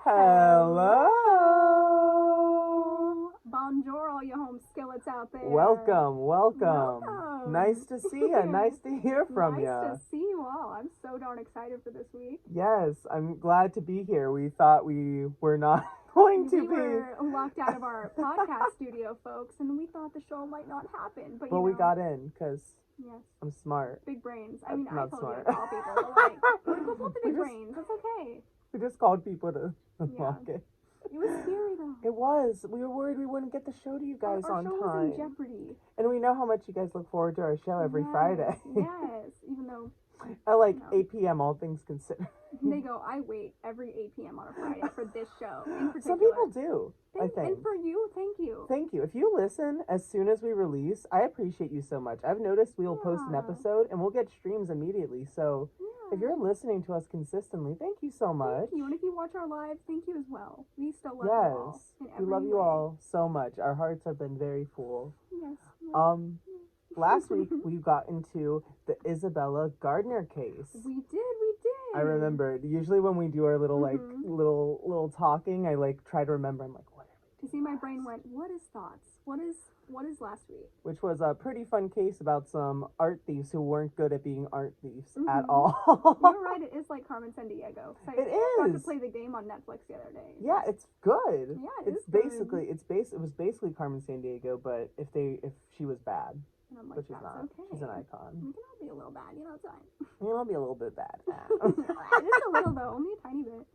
Hello. Bonjour, all you home skillets out there. Welcome. Nice to see you. Nice to hear from you. Nice to see you all. I'm so darn excited for this week. Yes, I'm glad to be here. We thought we were not going to be. We were locked out of our podcast studio, folks, and we thought the show might not happen. But we got in because yes, I'm smart. Big brains. I mean, I told smart. you to call people. Like, we're both the big brains. That's okay. We just called people to unlock it. It was scary though. It was. We were worried we wouldn't get the show to you guys on time. time. Was in jeopardy. And we know how much you guys look forward to our show every Friday. Yes, even though at like 8 p.m. all things considered. They go, I wait every 8 p.m. on a Friday for this show in particular. Some people do, I think. And for you, thank you. Thank you. If you listen as soon as we release, I appreciate you so much. I've noticed we'll post an episode and we'll get streams immediately. So if you're listening to us consistently, thank you so much. Thank you. And if you watch our live, thank you as well. We still love you all. Yes, we love you all so much. Our hearts have been very full. Yes. Last week we got into the Isabella Gardner case. We did. I remembered. Usually when we do our little little talking, I like try to remember. I'm like, what? You see, my brain went, what is thoughts? What is last week? Which was a pretty fun case about some art thieves who weren't good at being art thieves at all. You're right. It is like Carmen Sandiego. It is. I got to play the game on Netflix the other day. Yeah, it's good. Yeah, it was basically Carmen Sandiego, but if she was bad. And I'm like, but she's not. Okay. She's an icon. We can all be a little bad, it's fine. You'll be a little bit bad. Just a little though, only a tiny bit.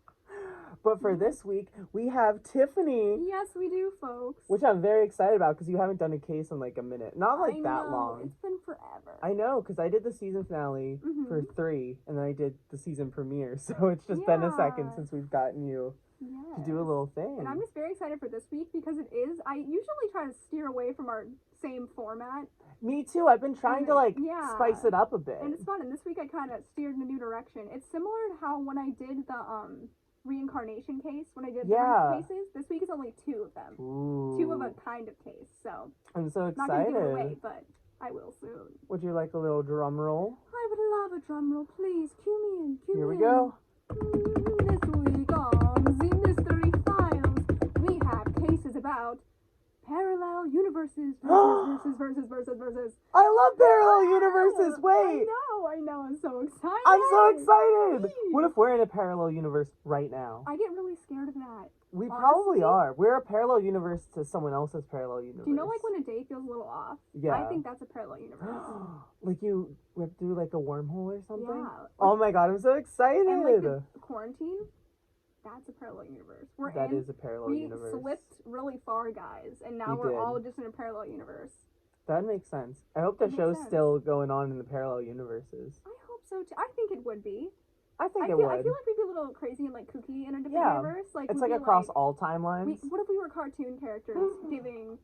But for this week, we have Tiffany. Yes, we do, folks. Which I'm very excited about because you haven't done a case in like a minute. Not like that long. It's been forever. I know, because I did the season finale for 3, and then I did the season premiere. So it's just been a second since we've gotten you to do a little thing. And I'm just very excited for this week because I usually try to steer away from our same format. Me too. I've been trying to spice it up a bit. And it's fun. And this week I kind of steered in a new direction. It's similar to how when I did the reincarnation case, when I did the cases, this week is only 2 of them. Ooh. 2 of a kind of case. So I'm so excited. Not gonna give it away, but I will soon. Would you like a little drum roll? I would love a drum roll, please. Cue me in. Here we go. This week on the Mystery Files, we have cases about parallel universes versus. I love parallel universes. Wait. I know. I'm so excited. I'm so excited. What if we're in a parallel universe right now? I get really scared of that. We probably are. We're a parallel universe to someone else's parallel universe. Do you know like when a day feels a little off? Yeah. I think that's a parallel universe. Like you went through like a wormhole or something? Yeah. Oh my god, I'm so excited. And like the quarantine, that's a parallel universe. That is a parallel universe. We slipped really far, guys, and now we're all just in a parallel universe. That makes sense. I hope the show's still going on in the parallel universes. I hope so too. I think it would be. I think it would. I feel like we'd be a little crazy and like kooky in a different universe. Like it's like across all timelines. What if we were cartoon characters giving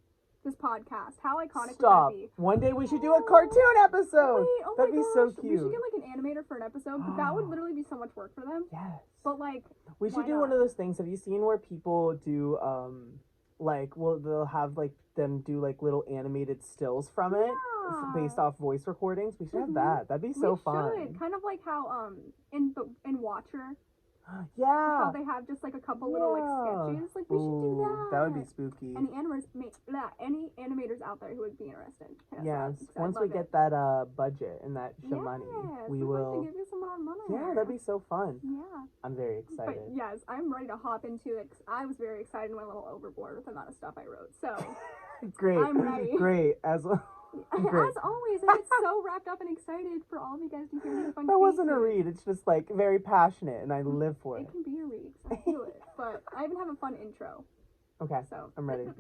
this podcast? How iconic would that be? One day we should do a cartoon episode. Wait, that'd be so cute. We should get like an animator for an episode. That would literally be so much work for them. Yes. But like, we should do one of those things. Have you seen where people do they'll have like them do like little animated stills from it based off voice recordings? We should have that. That'd be so fun. We should. Kind of like how in Watcher. Yeah. How they have just like a couple little like sketches. Like we should do that. That would be spooky. Any animators out there who would be interested. Yes. Once we get that budget and that money, we will. Give you some more money. Yeah, that'd be so fun. Yeah. I'm very excited. But yes, I'm ready to hop into it. 'Cause I was very excited and went a little overboard with the amount of stuff I wrote. So. Great. I'm ready. Great. As always, I get so wrapped up and excited for all of you guys to hear these fun That wasn't a read. It's just like very passionate, and I live for it. It can be a read. I feel it. But I even have a fun intro. Okay. So I'm ready. Let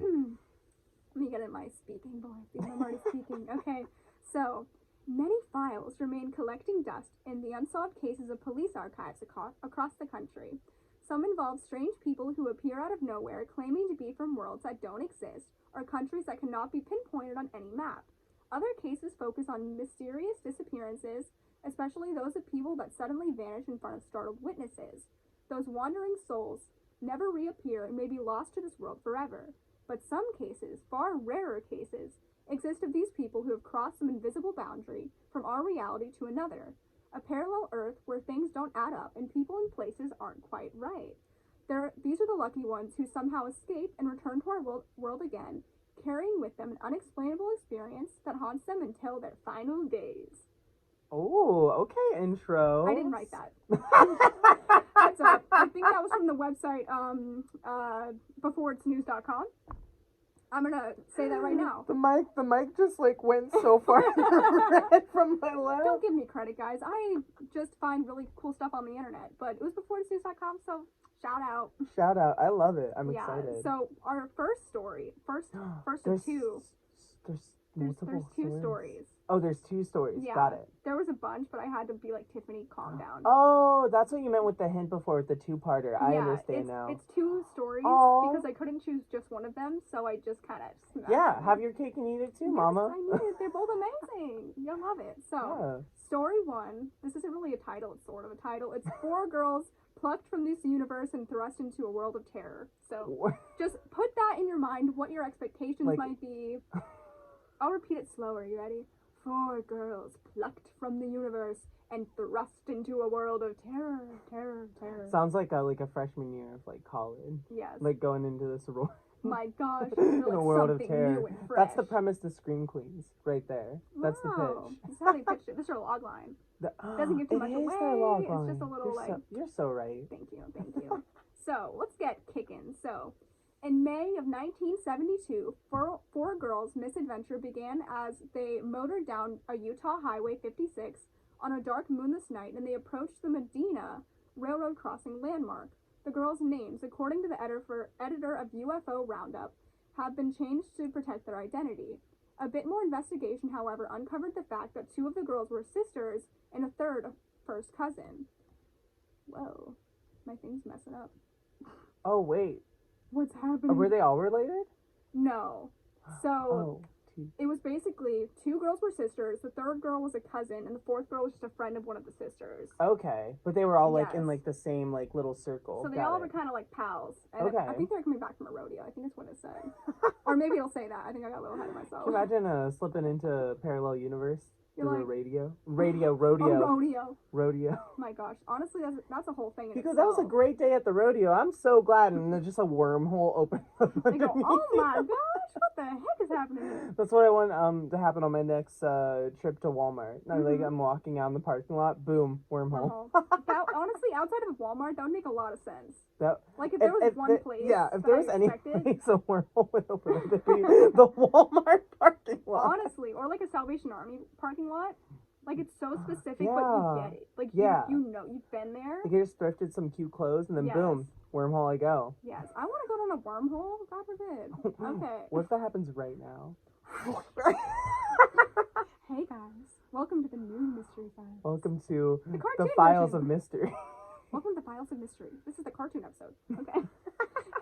me get in my speaking voice. I'm already speaking. Okay. So many files remain collecting dust in the unsolved cases of police archives across the country. Some involve strange people who appear out of nowhere, claiming to be from worlds that don't exist or countries that cannot be pinpointed on any map. Other cases focus on mysterious disappearances, especially those of people that suddenly vanish in front of startled witnesses. Those wandering souls never reappear and may be lost to this world forever. But some cases, far rarer cases, exist of these people who have crossed some invisible boundary from our reality to another. A parallel Earth where things don't add up and people and places aren't quite right. These are the lucky ones who somehow escape and return to our world again, carrying with them an unexplainable experience that haunts them until their final days. Oh, okay, intro. I didn't write that. Heads up. I think that was from the website beforeitsnews.com. I'm gonna say that right now. The mic just like went so far red from my lap. Don't give me credit, guys. I just find really cool stuff on the internet. But it was beforeitsnews.com, so shout out. Shout out. I love it. I'm excited. So our first story, first of two. There's two stories. Oh, there's two stories. Yeah. Got it. There was a bunch, but I had to be like, Tiffany, calm down. Oh, that's what you meant with the hint before, with the two-parter. I understand now. It's two stories because I couldn't choose just one of them, so I just kind of... Yeah, have your cake and eat it too, Mama. I need it. They're both amazing. You'll love it. So, Story one. This isn't really a title. It's sort of a title. It's 4 girls plucked from this universe and thrust into a world of terror. So, just put that in your mind, what your expectations might be. I'll repeat it slower. You ready? 4 girls plucked from the universe and thrust into a world of terror. Sounds like a freshman year of like college. Yes. Like going into this role. My gosh, in a world of terror. New and fresh. That's the premise to Scream Queens, right there. That's the pitch. This is how they pitched it. This is our log line. Doesn't give too much away. Their log line. It's just a little you're so right. Thank you. So let's get kicking. So. In May of 1972, 4 girls' misadventure began as they motored down a Utah Highway 56 on a dark moonless night, and they approached the Medina Railroad crossing landmark. The girls' names, according to the editor of UFO Roundup, have been changed to protect their identity. A bit more investigation, however, uncovered the fact that 2 of the girls were sisters and a third a first cousin. Whoa, my thing's messing up. Oh, wait. What's happening? Were they all related? No. So, it was basically 2 girls were sisters, the third girl was a cousin, and the 4th girl was just a friend of one of the sisters. Okay. But they were all like in like the same like little circle. So they all were kind of like pals. And I think they're coming back from a rodeo. I think that's what it said. Or maybe it'll say that. I think I got a little ahead of myself. Can you imagine slipping into a parallel universe? Through a rodeo. Rodeo. My gosh, honestly, that's a whole thing. Because that was a great day at the rodeo. I'm so glad, and there's just a wormhole open up. They go, oh my gosh, what the heck is happening here? That's what I want to happen on my next trip to Walmart. Like I'm walking out in the parking lot, boom, wormhole. Honestly, outside of Walmart, that would make a lot of sense. Like if there was one place. Yeah, if there was any place a wormhole would open up, it'd be the Walmart parking lot. Honestly, or like a Salvation Army parking lot. Like it's so specific, but you get it. Like you know, you've been there. Like you just thrifted some cute clothes, and then boom, wormhole I go. Yes, I want to go down a wormhole. God forbid. Okay. What if that happens right now? Hey guys, welcome to the new Mystery Files. Welcome to the Files of Mystery. Welcome to the Files of Mystery. This is the cartoon episode. Okay.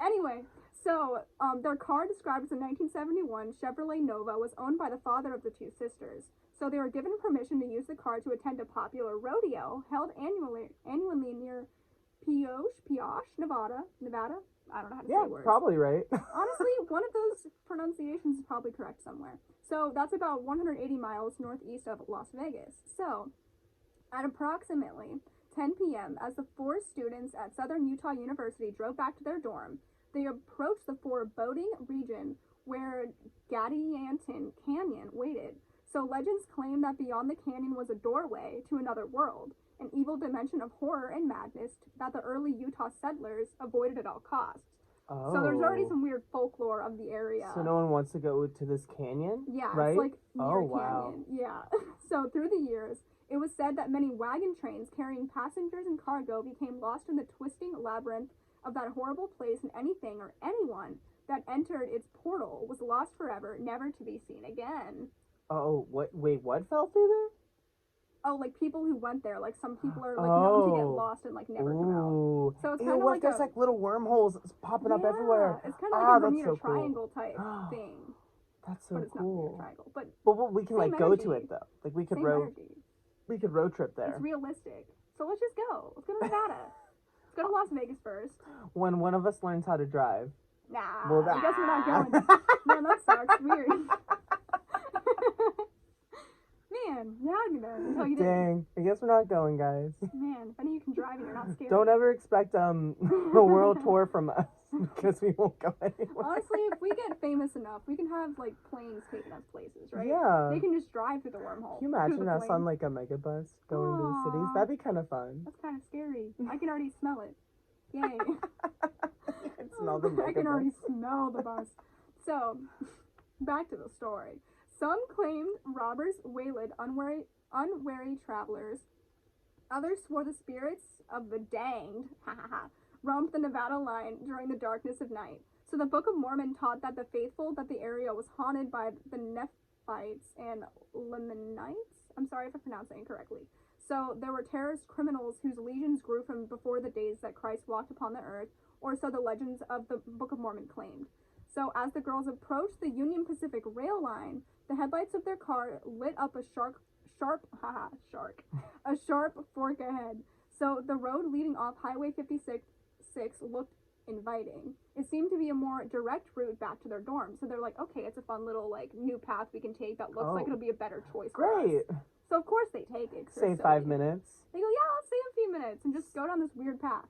Anyway, so their car, described as a 1971 Chevrolet Nova, was owned by the father of the 2 sisters. So they were given permission to use the car to attend a popular rodeo held annually near Pioche, Nevada. I don't know how to say words. Probably right. Honestly, one of those pronunciations is probably correct somewhere. So that's about 180 miles northeast of Las Vegas. So at approximately 10 p.m., as the 4 students at Southern Utah University drove back to their dorm, they approached the foreboding region where Gadianton Canyon waited. So legends claim that beyond the canyon was a doorway to another world, an evil dimension of horror and madness that the early Utah settlers avoided at all costs. Oh. So there's already some weird folklore of the area. So no one wants to go to this canyon? Yeah, right? It's like near a wow. canyon. Yeah. So through the years, it was said that many wagon trains carrying passengers and cargo became lost in the twisting labyrinth of that horrible place, and anything or anyone that entered its portal was lost forever, never to be seen again. Oh, wait, what fell through there? Oh, like people who went there, like some people are like known to get lost and like never come out. So it's kind of like there's like little wormholes popping up everywhere. It's kind of like a Bermuda Triangle type thing. That's so but it's cool. Not a triangle, but we can like go to it though. Like we could road trip there. It's realistic. So let's just go. Let's go to Nevada. Let's go to Las Vegas first. When one of us learns how to drive. Nah, I guess we're not going. Man, that sucks. Weird. Man, man, yeah, I'm gonna. Until you didn't. Dang. I guess we're not going, guys. Man, if any of you can drive and you're not scared. Don't ever expect a world tour from us because we won't go anywhere. Honestly, if we get famous enough, we can have like planes taking us places, right? Yeah. They can just drive through the wormhole. Can you imagine us on like a megabus going to the cities? That'd be kind of fun. That's kind of scary. I can already smell it. Yay. You can smell the megabus. I can already smell the bus. So, back to the story. Some claimed robbers waylaid unwary travelers. Others swore the spirits of the danged roamed the Nevada line during the darkness of night. So the Book of Mormon taught that the faithful that the area was haunted by the Nephites and Lamanites. I'm sorry if I pronounced that incorrectly. So there were terrorist criminals whose legions grew from before the days that Christ walked upon the earth, or so the legends of the Book of Mormon claimed. So as the girls approached the Union Pacific rail line, the headlights of their car lit up a sharp fork ahead. So the road leading off Highway 56 looked inviting. It seemed to be a more direct route back to their dorm. So they're like, okay, it's a fun little like new path we can take that looks like it'll be a better choice for us. So of course they take it. Save 5 minutes. They go, yeah, let's save a few minutes and just go down this weird path.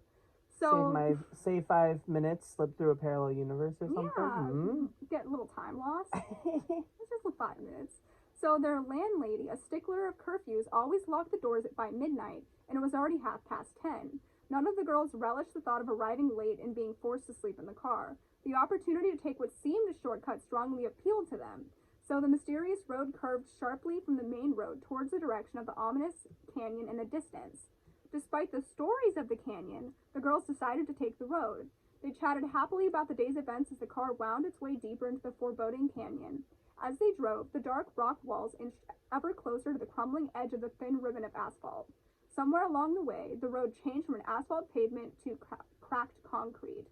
So save 5 minutes, slip through a parallel universe or something. Yeah, get a little time loss. It's just 5 minutes. So their landlady, a stickler of curfews, always locked the doors by midnight, and it was already 10:30. None of the girls relished the thought of arriving late and being forced to sleep in the car. The opportunity to take what seemed a shortcut strongly appealed to them. So the mysterious road curved sharply from the main road towards the direction of the ominous canyon in the distance. Despite the stories of the canyon, the girls decided to take the road. They chatted happily about the day's events as the car wound its way deeper into the foreboding canyon. As they drove, the dark rock walls inched ever closer to the crumbling edge of the thin ribbon of asphalt. Somewhere along the way, the road changed from an asphalt pavement to cracked concrete.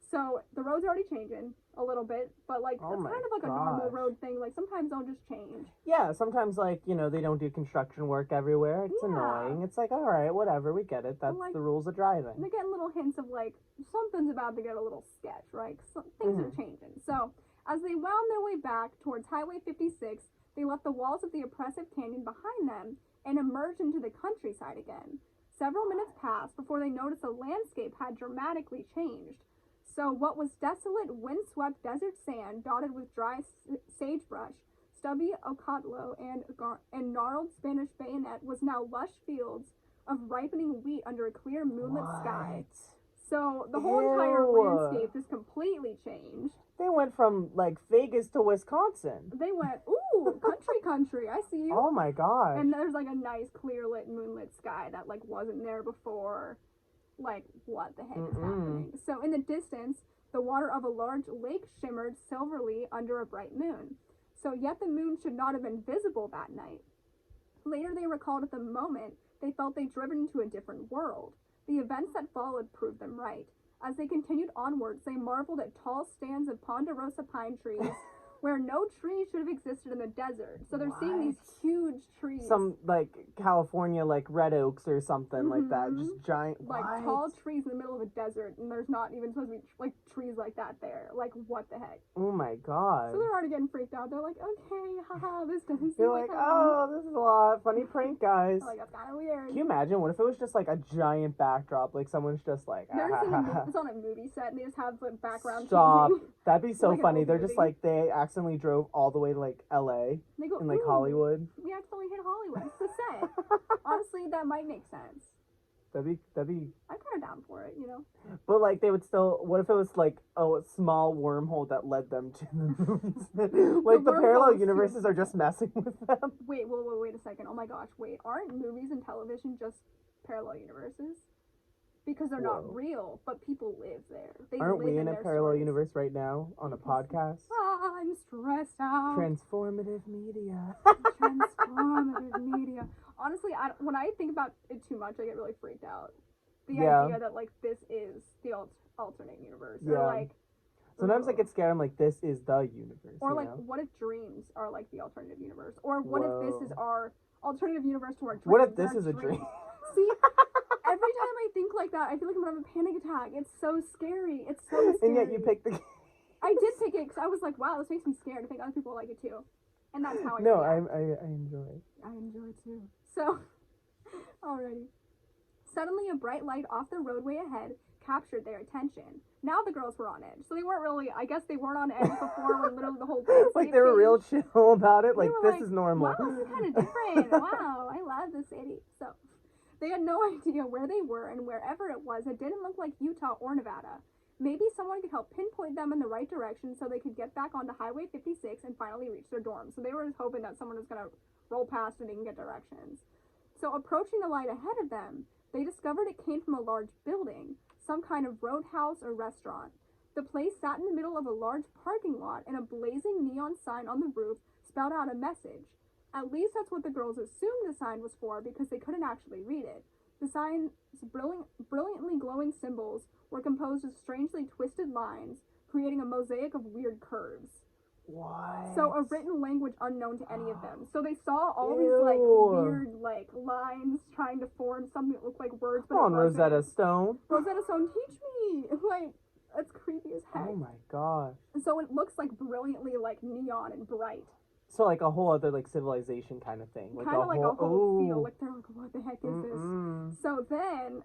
So the road's already changing a little bit, but like it's kind of like a normal road thing. Like sometimes they'll just change. Yeah, sometimes like, you know, they don't do construction work everywhere. It's annoying. It's like, all right, whatever, we get it. That's like, the rules of driving. They're getting little hints of like something's about to get a little sketch, right? Things are changing. So as they wound their way back towards Highway 56, they left the walls of the oppressive canyon behind them and emerged into the countryside again. Several minutes passed before they noticed the landscape had dramatically changed. So what was desolate, windswept desert sand dotted with dry sagebrush, stubby ocatlo, and gnarled Spanish bayonet was now lush fields of ripening wheat under a clear moonlit sky. So the whole entire landscape just completely changed. They went from like Vegas to Wisconsin. They went, ooh, country, I see you. Oh my gosh. And there's like a nice clear lit moonlit sky that like wasn't there before. Like, what the heck is happening? So in the distance, the water of a large lake shimmered silverly under a bright moon. So yet the moon should not have been visible that night. Later they recalled at the moment they felt they'd driven into a different world. The events that followed proved them right. As they continued onwards, they marveled at tall stands of ponderosa pine trees where no tree should have existed in the desert. So they're seeing these huge trees. Some, like, California, like, red oaks or something like that. Just giant, like, tall trees in the middle of a desert, and there's not even supposed to be, like, trees like that there. Like, what the heck? Oh, my God. So they're already getting freaked out. They're like, okay, haha, this doesn't seem They're like, oh, this is a lot. Funny prank, guys. Like, that's kind of weird. Can you imagine? What if it was just, like, a giant backdrop? Like, someone's just like, it's on a movie set, and they just have the background changing. That'd be so like funny. They're just like, they accidentally drove all the way to like LA and like Hollywood. We accidentally hit Hollywood. It's the set. Honestly, that might make sense. That'd be. I'm kind of down for it, you know. But like, they would still. What if it was like a small wormhole that led them to the movies? Like the parallel universes are just messing with them. Wait a second. Oh my gosh, wait. Aren't movies and television just parallel universes? Because they're not real, but people live there. Aren't we in a parallel universe right now on a podcast? I'm stressed out. Transformative media. Transformative media. Honestly, when I think about it too much, I get really freaked out. The idea that like this is the alternate universe, or like sometimes I get scared. I'm like, this is the universe. Or like, what if dreams are like the alternative universe? Or what if this is our alternative universe to our dreams? What if this is a dream? See, every time I think like that, I feel like I'm gonna have a panic attack. It's so scary. It's so scary. And yet you picked the. I did pick it because I was like, wow, this makes me scared. I think other people like it too. And that's how I No, react. I enjoy it. I enjoy too. So, alrighty. Suddenly, a bright light off the roadway ahead captured their attention. Now the girls were on edge. So they weren't really, I guess they weren't on edge before when literally the whole landscape Like, they were real changed. chill about it. They Like, were this is normal. wow, this is kind of different. Wow, I love the city. So they had no idea where they were, and wherever it was, it didn't look like Utah or Nevada. Maybe someone could help pinpoint them in the right direction so they could get back onto Highway 56 and finally reach their dorm. So they were just hoping that someone was going to roll past and they can get directions. So approaching the light ahead of them, they discovered it came from a large building, some kind of roadhouse or restaurant. The place sat in the middle of a large parking lot, and a blazing neon sign on the roof spelled out a message. At least that's what the girls assumed the sign was for, because they couldn't actually read it. The sign's brilliantly glowing symbols were composed of strangely twisted lines, creating a mosaic of weird curves. What? So a written language unknown to any of them. So they saw all these Ew. like weird like lines trying to form something that looked like words. But Come on, it wasn't. Rosetta Stone. Rosetta Stone, teach me. Like, that's creepy as heck. Oh my gosh. So it looks like brilliantly like neon and bright. So like a whole other like civilization kind of thing. Like Kind of like a whole feel. ooh. Like they're like, what the heck is Mm-mm. this? So then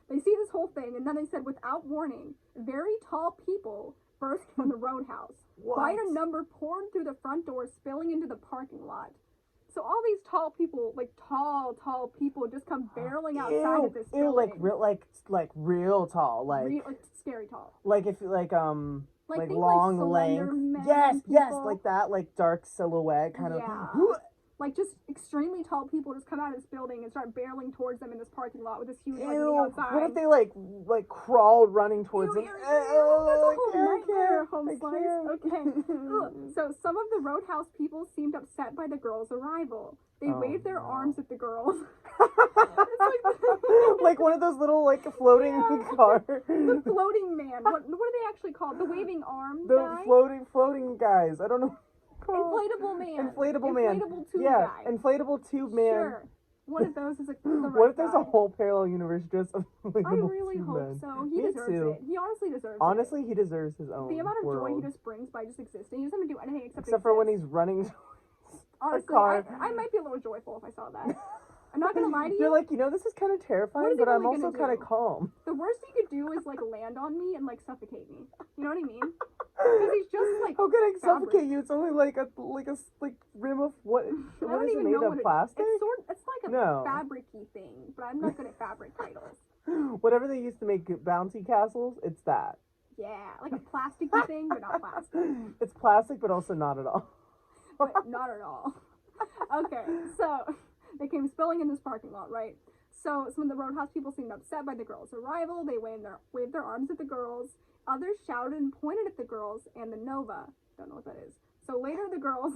they see this whole thing, and then they said, without warning, very tall people burst from the roadhouse. What? Quite a number poured through the front door, spilling into the parking lot. So all these tall people, like tall people, just come barreling outside of this building. Ew, like real tall, like scary tall. like if like Like long slender length. men Yes, people. like that, like dark silhouette kind of. Yeah. Like just extremely tall people just come out of this building and start barreling towards them in this parking lot with this huge like neon sign. What if they like crawled running towards them? That's a whole nightmare, home I slice. can't. Okay. So some of the roadhouse people seemed upset by the girls' arrival. They waved their arms at the girls. Like one of those little like floating cars. The floating man. What are they actually called? The waving arm The guy? floating guys. I don't know. Inflatable man. Inflatable man. Inflatable tube Yeah, guy. inflatable tube man. Sure. One of those is the right What if there's guy. a whole parallel universe just of inflatable I really tube hope men? so. He Me deserves too. it. He honestly deserves it. Honestly, he deserves his own The amount of world. joy he just brings by just existing. He doesn't even do anything Except for when he's running. Honestly, car. I might be a little joyful if I saw that. I'm not gonna lie to you. You're like, this is kind of terrifying, is he but I'm really also gonna kind of do? calm. The worst he could do is like land on me and like suffocate me. You know what I mean? Because he's just like. How can I fabric. suffocate you? It's only like a rim of what? I What don't is it even made know of? what Plastic? It's like a No. fabric-y thing, but I'm not good at fabric titles. Whatever they used to make bouncy castles, it's that. Yeah, like a plasticky thing, but not plastic. It's plastic, but also not at all. But not at all. Okay, so they came spilling in this parking lot, right? So some of the roadhouse people seemed upset by the girls' arrival. They waved their arms at the girls. Others shouted and pointed at the girls and the Nova. Don't know what that is. So later the girls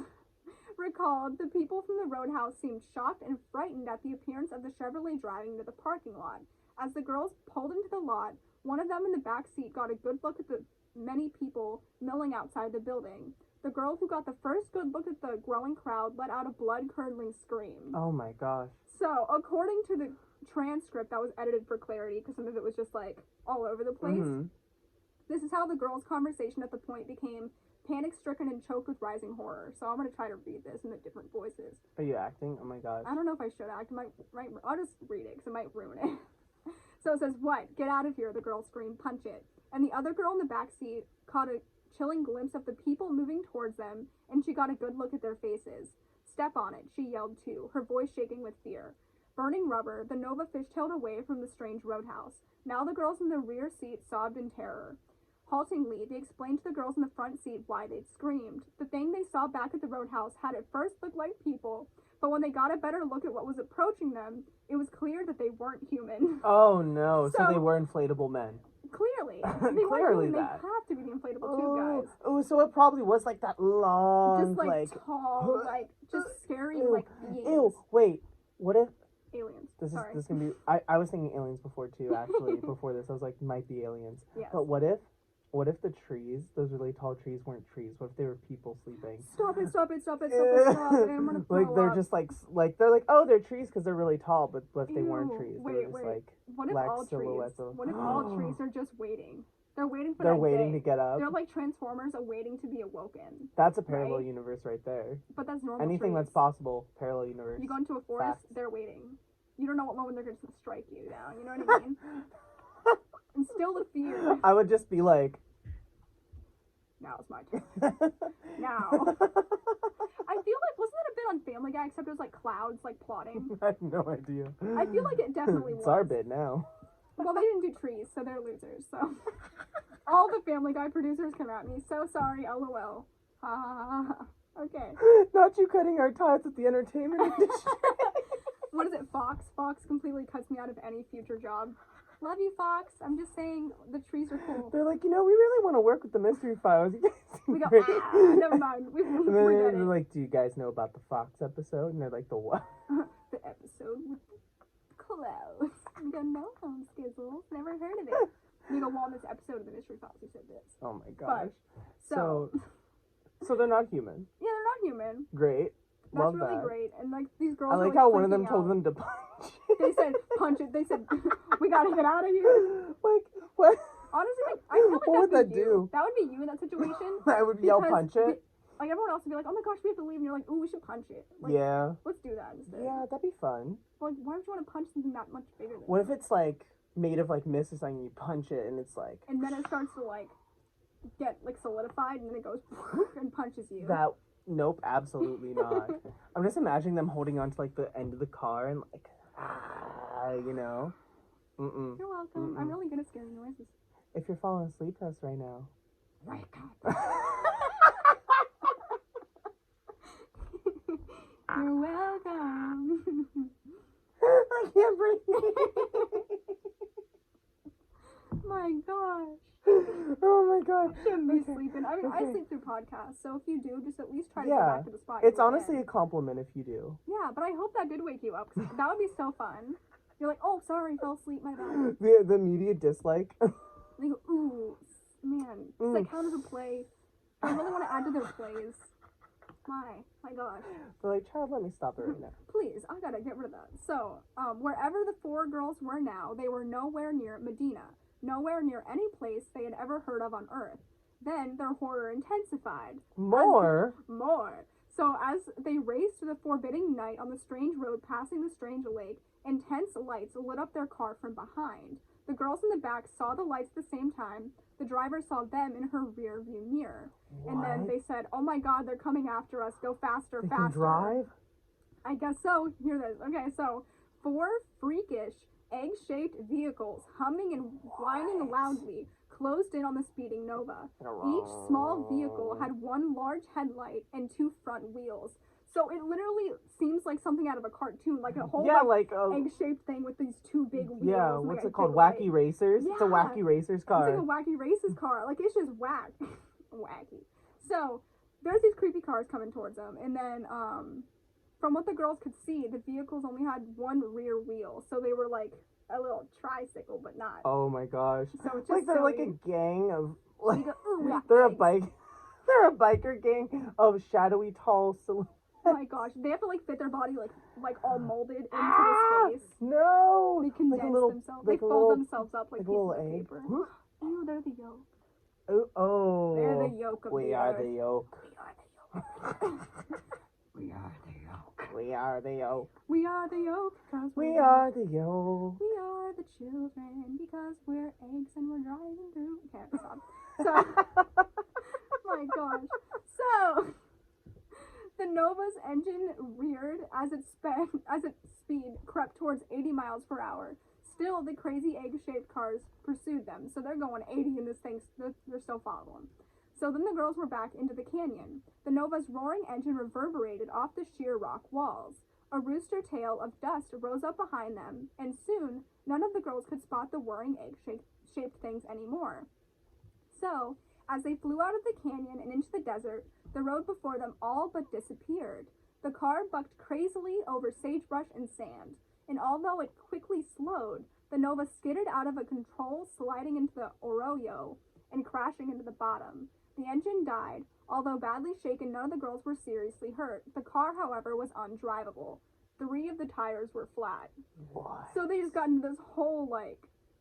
recalled the people from the roadhouse seemed shocked and frightened at the appearance of the Chevrolet driving into the parking lot. As the girls pulled into the lot, one of them in the back seat got a good look at the many people milling outside the building. The girl who got the first good look at the growing crowd let out a blood-curdling scream. Oh my gosh. So, according to the transcript that was edited for clarity, because some of it was just like all over the place, this is how the girls' conversation at the point became panic-stricken and choked with rising horror. So I'm going to try to read this in the different voices. Are you acting? Oh my gosh. I don't know if I should act. I'll just read it because it might ruin it. So it says, "What? Get out of here," the girl screamed. "Punch it." And the other girl in the back seat caught a chilling glimpse of the people moving towards them, and she got a good look at their faces. "Step on it," she yelled too, her voice shaking with fear. Burning rubber, the Nova fishtailed away from the strange roadhouse. Now the girls in the rear seat sobbed in terror. Haltingly, they explained to the girls in the front seat why they'd screamed. The thing they saw back at the roadhouse had at first looked like people, but when they got a better look at what was approaching them, it was clear that they weren't human. Oh no, so they So- were inflatable men. Clearly. They Clearly weren't human. that. They have to be the inflatable tube guys. Oh, so it probably was like that long, Just like tall, like just scary, ew, like beings. Ew, wait, what if Aliens. this Sorry. is gonna be? I was thinking aliens before too. Actually, before this, I was like, might be aliens. Yes. But what if the trees, those really tall trees, weren't trees? What if they were people sleeping? Stop it! Stop it! Stop it! Stop it! Stop it! I'm gonna throw Like they're up. just like they're like, oh, they're trees because they're really tall. But what if they weren't Ew, trees? wait, they were just wait. like What if black all trees? silhouettes of. What if all trees are just waiting? They're waiting for They're that waiting day. to get up. They're like Transformers awaiting to be awoken. That's a parallel right? universe right there. But that's normal. Anything trees. that's possible, parallel universe. You go into a forest, Facts. they're waiting. You don't know what moment they're just gonna strike you down. You know what I mean? Instill the fear. I would just be like, Now's my turn. Now. I feel like, wasn't that a bit on Family Guy, except it was like clouds, like plotting? I have no idea. I feel like it definitely It's was. our bit now. Well, they didn't do trees, so they're losers, so. All the Family Guy producers come at me. So sorry, LOL. Okay. Not you cutting our ties with the entertainment industry. What is it, Fox? Fox completely cuts me out of any future job. Love you, Fox. I'm just saying the trees are cool. They're like, we really want to work with the Mystery Files. You guys We go, great." never mind. And then Forget they're it. like, do you guys know about the Fox episode? And they're like, the what? The episode with the clouds. We go, no, Skizzles. Never heard of it. We go, well, on this episode of the Mystery Files, we said this. Oh my gosh. So So they're not human. yeah, they're not human. Great. That's Love really that. great. And like these girls I are, like how one of freaking them told out. them to punch. They said, punch it. They said, we gotta get out of here. Like, what? Honestly, like, I feel like What would that'd that be you. do? That would be you in that situation. I would yell Because punch it. Like, everyone else would be like, oh my gosh, we have to leave. And you're like, ooh, we should punch it. Like, Yeah. let's do that instead. Yeah, that'd be fun. Like, why would you want to punch something that much bigger than What if it's like made of like mist or something, you punch it and it's like And then it starts to like get like solidified and then it goes and punches you. nope, absolutely not. I'm just imagining them holding on to like the end of the car and like Mm-mm. You're welcome. I'm really good at scary noises. If you're falling asleep to us right now. Wake up. You're welcome. I can't breathe. My gosh. Oh my god. Shouldn't be Okay. sleeping. I mean, I Okay. sleep through podcasts, so if you do, just at least try to go Yeah. back to the spot. you It's were honestly in. a compliment if you do. Yeah, but I hope that did wake you up, 'cause that would be so fun. You're like, oh, sorry, fell asleep, my bad. The immediate dislike. And you go, ooh, man. Does that count as a play? I really want to add to their plays. My gosh. They're like, child, let me stop it right now. Please, I gotta get rid of that. So, wherever the four girls were now, they were nowhere near Medina. Nowhere near any place they had ever heard of on Earth. Then their horror intensified. More? More. So as they raced through the forbidding night on the strange road passing the strange lake, intense lights lit up their car from behind. The girls in the back saw the lights at the same time. The driver saw them in her rear view mirror. What? And then they said, oh my god, they're coming after us. Go faster, They faster. can drive? I guess so. Hear this. Okay, so 4 freakish, egg-shaped vehicles humming and whining loudly closed in on the speeding Nova. Each small vehicle had 1 large headlight and 2 front wheels. So it literally seems like something out of a cartoon, like a whole egg-shaped thing with these 2 big wheels. Yeah, and, what's like, it called? big light. Wacky Racers? It's a Yeah. Wacky Racers car. It's like a Wacky Races car. Like, it's just whack. Wacky. So, there's these creepy cars coming towards them. And then, from what the girls could see, the vehicles only had 1 rear wheel. So they were like a little tricycle, but not. Oh my gosh. So it's just Like they're like a silly. gang of like You go, ooh, we got they're a eggs. they're a biker gang of shadowy tall silhouettes. Oh my gosh. They have to like fit their body like all molded into Ah! the space. No. They condense themselves. They fold themselves up like a pieces little of egg. paper. Ew, they're the yolk. Oh. They're the yolk of We the are earth. the yolk. We are the yolk. We are the yolk. We are the yolk because We are the yolk. We are the children because we're eggs and we're driving through. Okay, stop. So, my gosh. So, the Nova's engine reared as its speed crept towards 80 miles per hour. Still, the crazy egg-shaped cars pursued them. So they're going 80 in this thing. They're still following. So then the girls were back into the canyon. The Nova's roaring engine reverberated off the sheer rock walls. A rooster tail of dust rose up behind them, and soon none of the girls could spot the whirring egg-shaped things anymore. So, as they flew out of the canyon and into the desert, the road before them all but disappeared. The car bucked crazily over sagebrush and sand, and although it quickly slowed, the Nova skidded out of a control, sliding into the arroyo and crashing into the bottom. The engine died. Although badly shaken, none of the girls were seriously hurt. The car, however, was undrivable. 3 of the tires were flat. What? So they just got into this whole, like,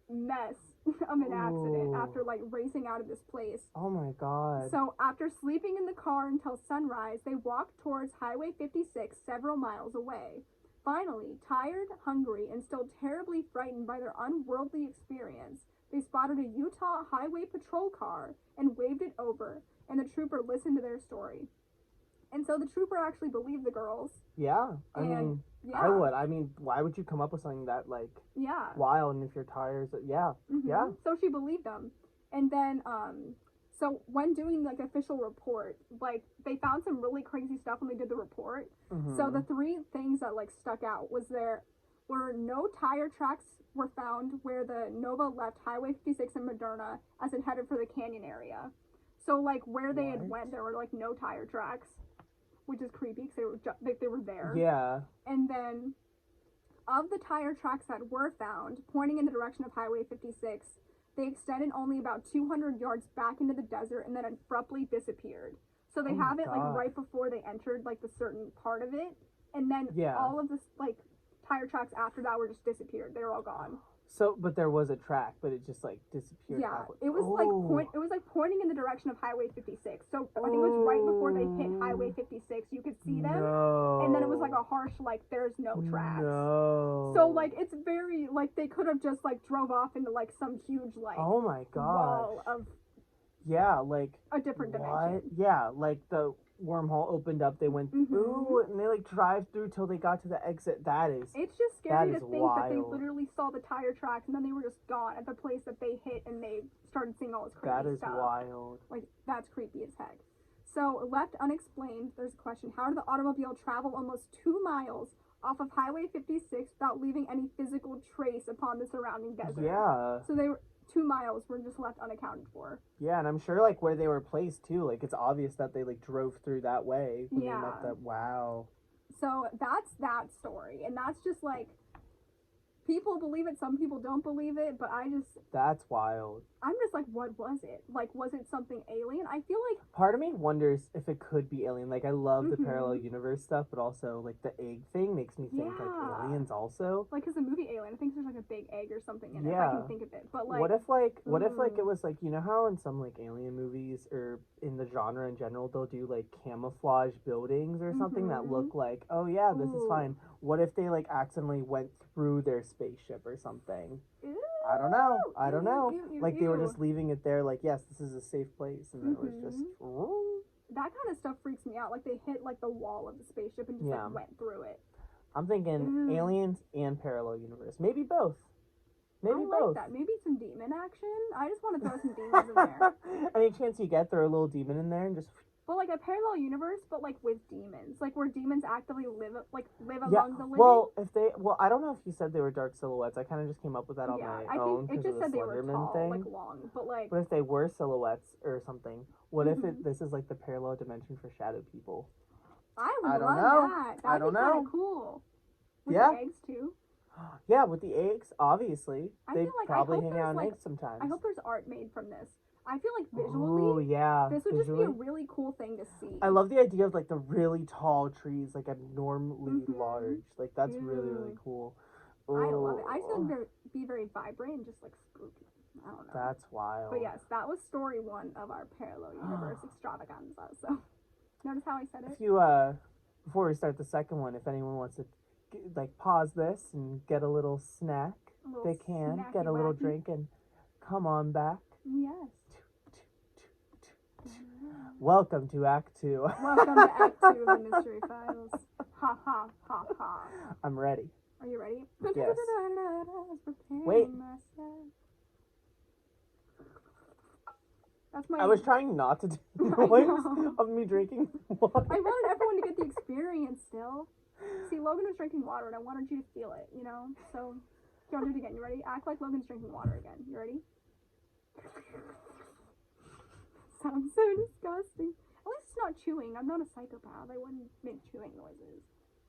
mess of an accident Ooh. after like racing out of this place. Oh my god. So after sleeping in the car until sunrise, they walked towards Highway 56 several miles away. Finally, tired, hungry, and still terribly frightened by their unworldly experience, they spotted a Utah Highway Patrol car and waved it over, and the trooper listened to their story. And so the trooper actually believed the girls. Yeah. I And, mean, yeah. I would. I mean, why would you come up with something that, like, Yeah. wild, and if you're tired, yeah. Mm-hmm. Yeah. So she believed them. And then, so when doing, like, official report, like, they found some really crazy stuff when they did the report. Mm-hmm. So the three things that, like, stuck out was there were no tire tracks were found where the Nova left Highway 56 in Moderna as it headed for the canyon area. So, like, where they had went, there were, like, no tire tracks, which is creepy because they were there. Yeah. And then, of the tire tracks that were found, pointing in the direction of Highway 56, they extended only about 200 yards back into the desert and then abruptly disappeared. So they have it, like, right before they entered, like, the certain part of it. And then all of this, like, tire tracks after that were just disappeared. They were all gone. So, but there was a track, but it just, like, disappeared. Yeah, halfway. it was like pointing in the direction of Highway 56. So I think it was right before they hit Highway 56. You could see them, and then it was like a harsh, like, there's no tracks. No. So, like, it's very, like, they could have just, like, drove off into, like, some huge, like, oh my god, wall of like a different dimension. Yeah, like the wormhole opened up, they went through, and they, like, drive through till they got to the exit. It's just scary to think wild. that they literally saw the tire tracks and then they were just gone at the place that they hit, and they started seeing all this crazy stuff. That is wild. Like, that's creepy as heck. So, left unexplained, there's a question: how did the automobile travel almost 2 miles off of Highway 56 without leaving any physical trace upon the surrounding desert? Yeah. So they were 2 miles were just left unaccounted for. Yeah, and I'm sure, like, where they were placed too, like, it's obvious that they, like, drove through that way when they met that. Wow. So that's that story, and that's just, like, people believe it, some people don't believe it, but that's wild. I'm just like, what was it? Like, was it something alien? I feel like part of me wonders if it could be alien. Like, I love the parallel universe stuff, but also, like, the egg thing makes me think, like, aliens also. Like, because the movie Alien, I think there's, like, a big egg or something in it, if I can think of it. But, like, what if it was, like, you know how in some, like, alien movies, or in the genre in general, they'll do, like, camouflage buildings or something that look like, oh yeah, this is fine. What if they, like, accidentally went through their spaceship or something? Ew. I don't know. Like, they were just leaving it there, like, yes, this is a safe place, and then it was just... That kind of stuff freaks me out. Like, they hit, like, the wall of the spaceship and just, like, went through it. I'm thinking aliens and parallel universe. Maybe both. Maybe I both. like that. Maybe some demon action. I just want to throw some demons in there. Any chance you get, throw a little demon in there and just... But, like, a parallel universe, but, like, with demons. Like, where demons actively live among the living. Well, I don't know if you said they were dark silhouettes. I kind of just came up with that on my own. It just said they were tall, thing. like, long, but, like... But if they were silhouettes or something, what if this is, like, the parallel dimension for shadow people? I love that. That'd be kind of cool. With the eggs, too. Yeah, with the eggs, obviously. They feel like, probably hang out on eggs sometimes. I hope there's art made from this. I feel like visually, this would just be a really cool thing to see. I love the idea of, like, the really tall trees, like, abnormally large. Like, that's really, really cool. Ooh. I love it. I just think it'd be very vibrant and just, like, spooky. I don't know. That's wild. But yes, that was story 1 of our parallel universe extravaganza. So, notice how I said it? If you, before we start the second one, if anyone wants to, like, pause this and get a little snack, they can. Get a little drink and come on back. Yes. Welcome to Act 2. Welcome to Act 2 of the Mystery Files. Ha ha ha ha. I'm ready. Are you ready? Yes. Wait. That's my... I was trying not to do noise of me drinking water. I wanted everyone to get the experience still. See, Logan was drinking water and I wanted you to feel it, you know? So, do you want to do it again? You ready? Act like Logan's drinking water again. You ready? Sounds so disgusting. At least it's not chewing. I'm not a psychopath. I wouldn't make chewing noises.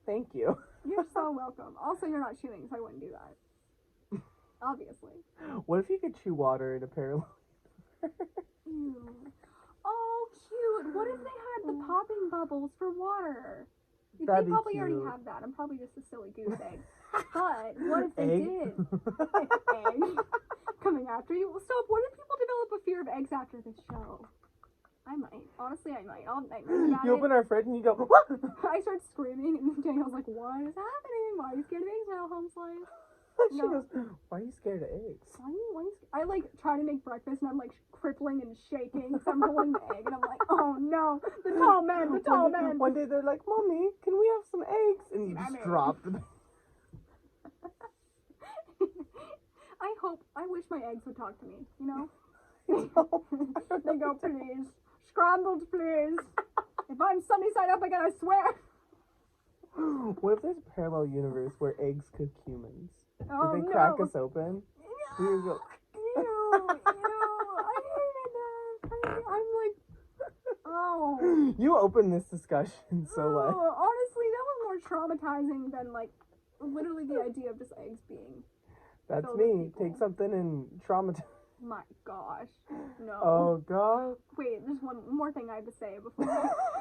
Thank you. You're so welcome. Also, you're not chewing, so I wouldn't do that. Obviously. What if you could chew water in a parallel? Ew. Oh, cute. What if they had the popping bubbles for water? They probably already have that. I'm probably just a silly goose egg. But what if they did? Egg. coming after you. Stop. What if people develop a fear of eggs after this show? I might. Honestly, I might. I'll nightmares about You it. open our fridge and you go, what? I start screaming, and Daniel's like, what is happening? Why are you scared of eggs now, home slice? She goes, why are you scared of eggs? Why are you I, like, try to make breakfast, and I'm, like, crippling and shaking, because I'm rolling the egg, and I'm like, oh, no, the tall men. One day they're like, Mommy, can we have some eggs? And you just drop them. I wish my eggs would talk to me, you know? They go, please, scrambled, please. If I'm sunny side up again, I swear. What if there's a parallel universe where eggs cook humans? Oh, If they crack us open, we would go, ew, I hated that. I'm like, oh. You opened this discussion, so like. Honestly, that was more traumatizing than, like, literally the idea of just eggs being. That's me. Take something and traumatize. My gosh. No. Oh, God. Wait, there's one more thing I have to say before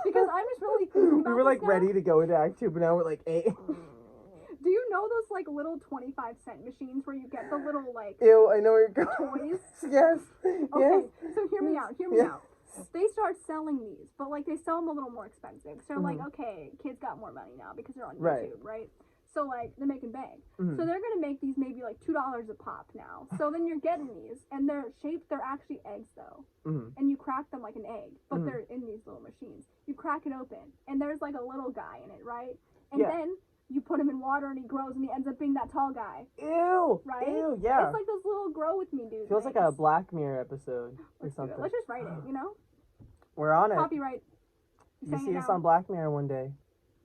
because I'm just really thinking about We were like this ready to go into Act 2, but now we're like, hey. Do you know those like little 25-cent machines where you get the little like Ew, I know where you're going. toys? Yes. Okay, so hear me out. They start selling these, but like they sell them a little more expensive. So like, okay, kids got more money now because they're on YouTube, right? So like they're making bank. So they're gonna make these maybe like $2 a pop now. So then you're getting these, and they're shaped. They're actually eggs though, and you crack them like an egg, but they're in these little machines. You crack it open, and there's like a little guy in it, right? And then you put him in water, and he grows, and he ends up being that tall guy. Ew. Right? Ew. Yeah. It's like those little grow with me dudes. Feels like a Black Mirror episode or Let's something. Let's just write it. You know. We're on it. Copyright. You see us on Black Mirror one day.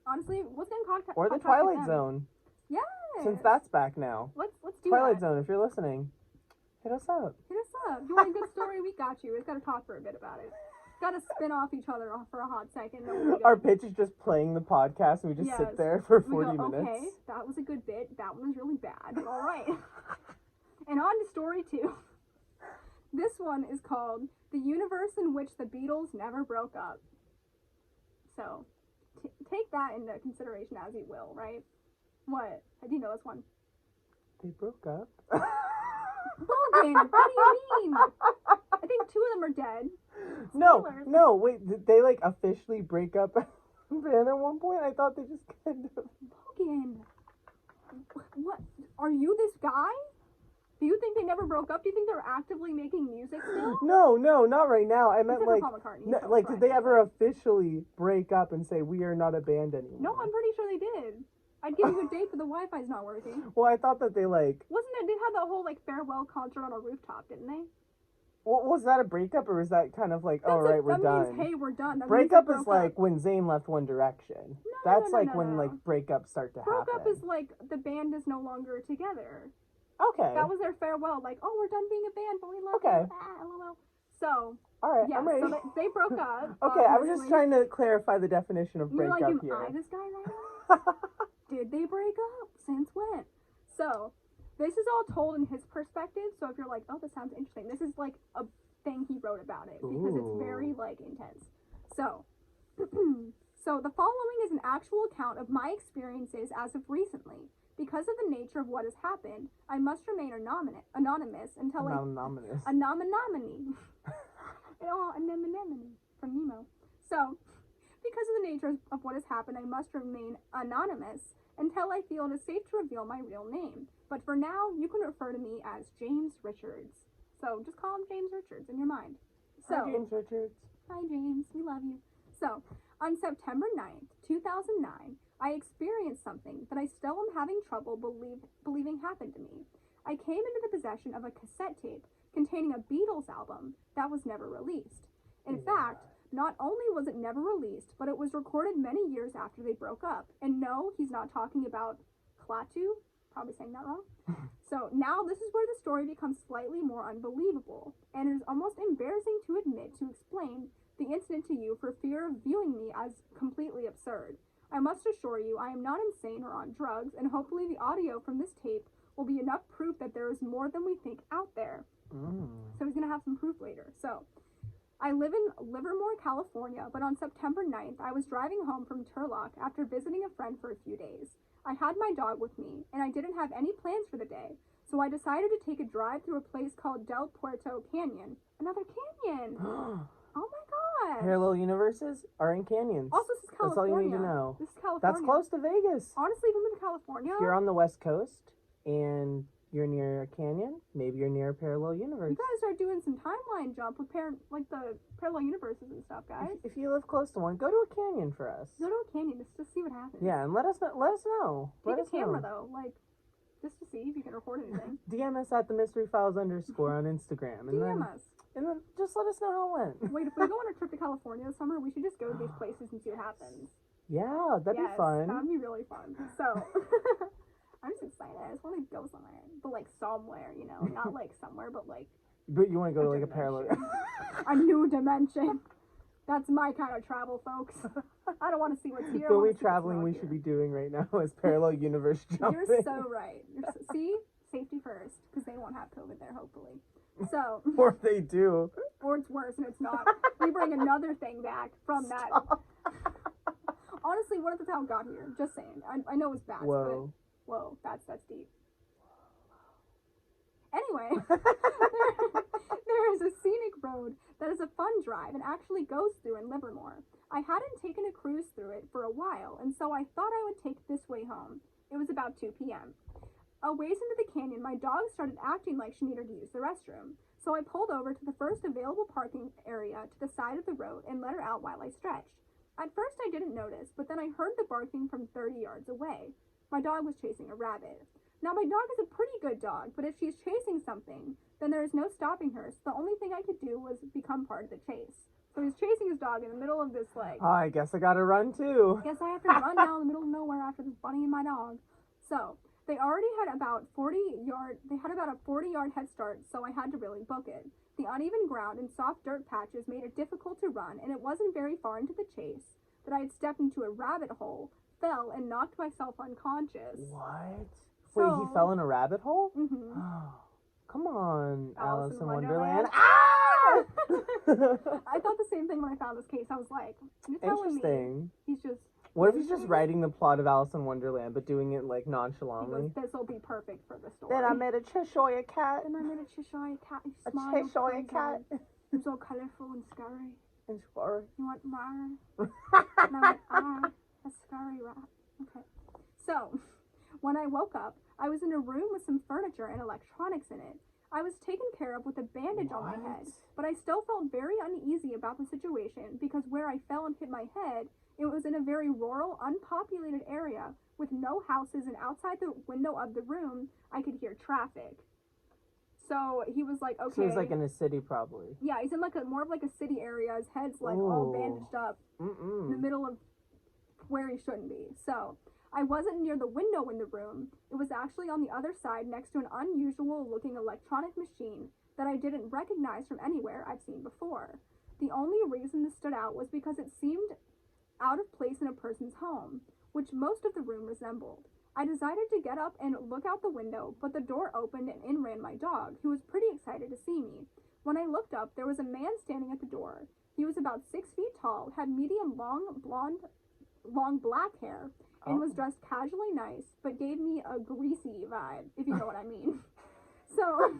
Honestly, what's in contact? Or the Twilight Zone. Yeah. Since that's back now. Let's do Twilight that. Zone, if you're listening, hit us up. Hit us up. You want a good story? We got you. We've got to talk for a bit about it. Got to spin off each other for a hot second. Our pitch is just playing the podcast, and we just sit there for 40 minutes. Okay, that was a good bit. That one was really bad. All right. And on to story 2. This one is called The Universe in Which the Beatles Never Broke Up. So, take that into consideration as you will, right? What? I do know this one. They broke up? Logan, what do you mean? I think 2 of them are dead. No, wait, did they like officially break up band at one point? I thought they just kind of... Logan, what? Are you this guy? Do you think they never broke up? Do you think they're actively making music still? No, not right now. I meant like, Paul McCartney, like, did they ever officially break up and say, we are not a band anymore? No, I'm pretty sure they did. I'd give you a date, but the Wi-Fi's not working. Well, I thought that they like... Wasn't there, they had that whole like farewell concert on a rooftop, didn't they? Well, was that a breakup, or was that kind of like, all right, we're done? That means, hey, we're done. Breakup is like when Zayn left One Direction. That's like when like breakups start to happen. Breakup is like the band is no longer together. Okay. That was their farewell. Like, oh, we're done being a band, but we love you. LOL. So. All right, yeah, I'm ready. So they broke up. Okay, I was just trying to clarify the definition of breakup here. here. Am I this guy right now? Did they break up? Since when? So, this is all told in his perspective. So if you're like, oh, this sounds interesting, this is like a thing he wrote about it because it's very like intense. So, so the following is an actual account of my experiences as of recently. Because of the nature of what has happened, I must remain anonymous until Anonymous. Anomany. Oh, anemone from Nemo. So, because of the nature of what has happened, I must remain anonymous until I feel it is safe to reveal my real name. But for now, you can refer to me as James Richards. So, just call him James Richards in your mind. So, Hi, James Richards. Hi, James. We love you. So, on September 9th, 2009, I experienced something that I still am having trouble believing happened to me. I came into the possession of a cassette tape containing a Beatles album that was never released. In fact, not only was it never released, but it was recorded many years after they broke up. And no, he's not talking about Klaatu. Probably saying that wrong. So now this is where the story becomes slightly more unbelievable, and it is almost embarrassing to explain the incident to you for fear of viewing me as completely absurd. I must assure you I am not insane or on drugs, and hopefully the audio from this tape will be enough proof that there is more than we think out there. So he's going to have some proof later. So, I live in Livermore, California, but on September 9th, I was driving home from Turlock after visiting a friend for a few days. I had my dog with me, and I didn't have any plans for the day, So I decided to take a drive through a place called Del Puerto Canyon. Another canyon! Oh my gosh! Parallel universes are in canyons. Also, this is California. That's all you need to know. This is California. That's close to Vegas. Honestly, if I'm in California... If you're on the West Coast and you're near a canyon, maybe you're near a parallel universe. You guys are doing some timeline jump with the parallel universes and stuff, guys. If you live close to one, go to a canyon for us. Go to a canyon just to see what happens. Yeah, and let us know. Take a camera though, just to see if you can record anything. DM us at @themysteryfiles_ on Instagram, and DM us. And then just let us know how it went. Wait, if we go on a trip to California this summer, we should just go to these places and see what happens. Yeah, that'd be fun. That'd be really fun. So, I'm just excited. I just want to go somewhere. But, somewhere, Not, somewhere, but, But you want to go to, a parallel... a new dimension. That's my kind of travel, folks. I don't want to see what's here. The only traveling we should be doing right now is parallel universe jumping. You're so right. See? Safety first, because they won't have COVID there, hopefully. So... Or they do. Or it's worse and it's not. We bring another thing back from that. Honestly, what if that's how it got here? Just saying. I know it's bad, but... Whoa, that's deep. Anyway, there is a scenic road that is a fun drive and actually goes through in Livermore. I hadn't taken a cruise through it for a while, and so I thought I would take this way home. It was about 2 p.m. A ways into the canyon, my dog started acting like she needed to use the restroom. So I pulled over to the first available parking area to the side of the road and let her out while I stretched. At first I didn't notice, but then I heard the barking from 30 yards away. My dog was chasing a rabbit. Now my dog is a pretty good dog, but if she's chasing something, then there is no stopping her, so the only thing I could do was become part of the chase. So he's chasing his dog in the middle of this, I guess I gotta run too. Guess I have to run down in the middle of nowhere after this bunny and my dog. So, they already had about a 40-yard head start, so I had to really book it. The uneven ground and soft dirt patches made it difficult to run, and it wasn't very far into the chase that I had stepped into a rabbit hole, fell, and knocked myself unconscious. What? Wait, he fell in a rabbit hole? Mm-hmm. Come on, Alice in Wonderland. Wonderland. Ah! I thought the same thing when I found this case. I was like, you're telling me he's just... What if he's just writing the plot of Alice in Wonderland, but doing it, nonchalantly? This will be perfect for the story. Then I met a Cheshire cat. Then I met a Cheshire cat. A Cheshire cat. He's so colourful and scary. And scary. You want more? And I went, a scary rat. Okay. So, when I woke up, I was in a room with some furniture and electronics in it. I was taken care of with a bandage on my head, but I still felt very uneasy about the situation because where I fell and hit my head, it was in a very rural, unpopulated area with no houses, and outside the window of the room, I could hear traffic. So he was like, okay. So he's in a city, probably. Yeah, he's in more of a city area. His head's all bandaged up in the middle of where he shouldn't be. So I wasn't near the window in the room. It was actually on the other side next to an unusual looking electronic machine that I didn't recognize from anywhere I've seen before. The only reason this stood out was because it seemed out of place in a person's home, which most of the room resembled. I decided to get up and look out the window, but the door opened and in ran my dog, who was pretty excited to see me. When I looked up, there was a man standing at the door. He was about 6 feet tall, had medium long black hair, and was dressed casually nice, but gave me a greasy vibe, if you know what I mean. So...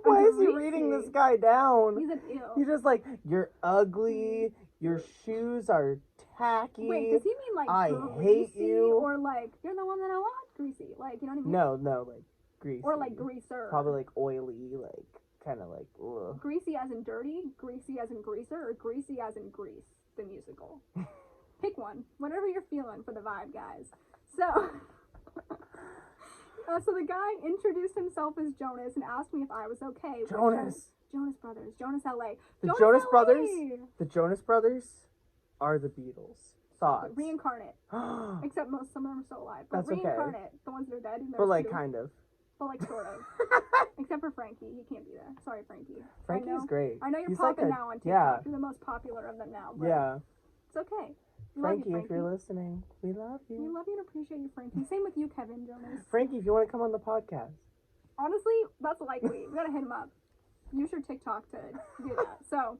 Why is he reading this guy down? He's an ew. He's just you're ugly, your shoes are tacky. Wait, does he mean I greasy, hate you? or you're the one that I want greasy? You know what I mean? No, greasy. Or greaser. Probably oily, kind of ugh. Greasy as in dirty, greasy as in greaser, or greasy as in Grease, the musical. Pick one. Whatever you're feeling for the vibe, guys. So... so the guy introduced himself as Jonas and asked me if I was okay. Jonas Brothers. Jonas LA. The Jonas Brothers? The Jonas Brothers are the Beatles. Thoughts. Reincarnate. Except some of them are still alive. But That's reincarnate. Okay. The ones that are dead. But kind of. But sort of. Except for Frankie. He can't be there. Sorry, Frankie. Frankie's great. I know you're He's popping now on TikTok. Yeah. You're the most popular of them now. But yeah. It's okay. Frankie, if you're listening, we love you. We love you and appreciate you, Frankie. Same with you, Kevin Jonas. Frankie, if you want to come on the podcast. Honestly, that's likely. We gotta hit him up. Use your TikTok to do that. So,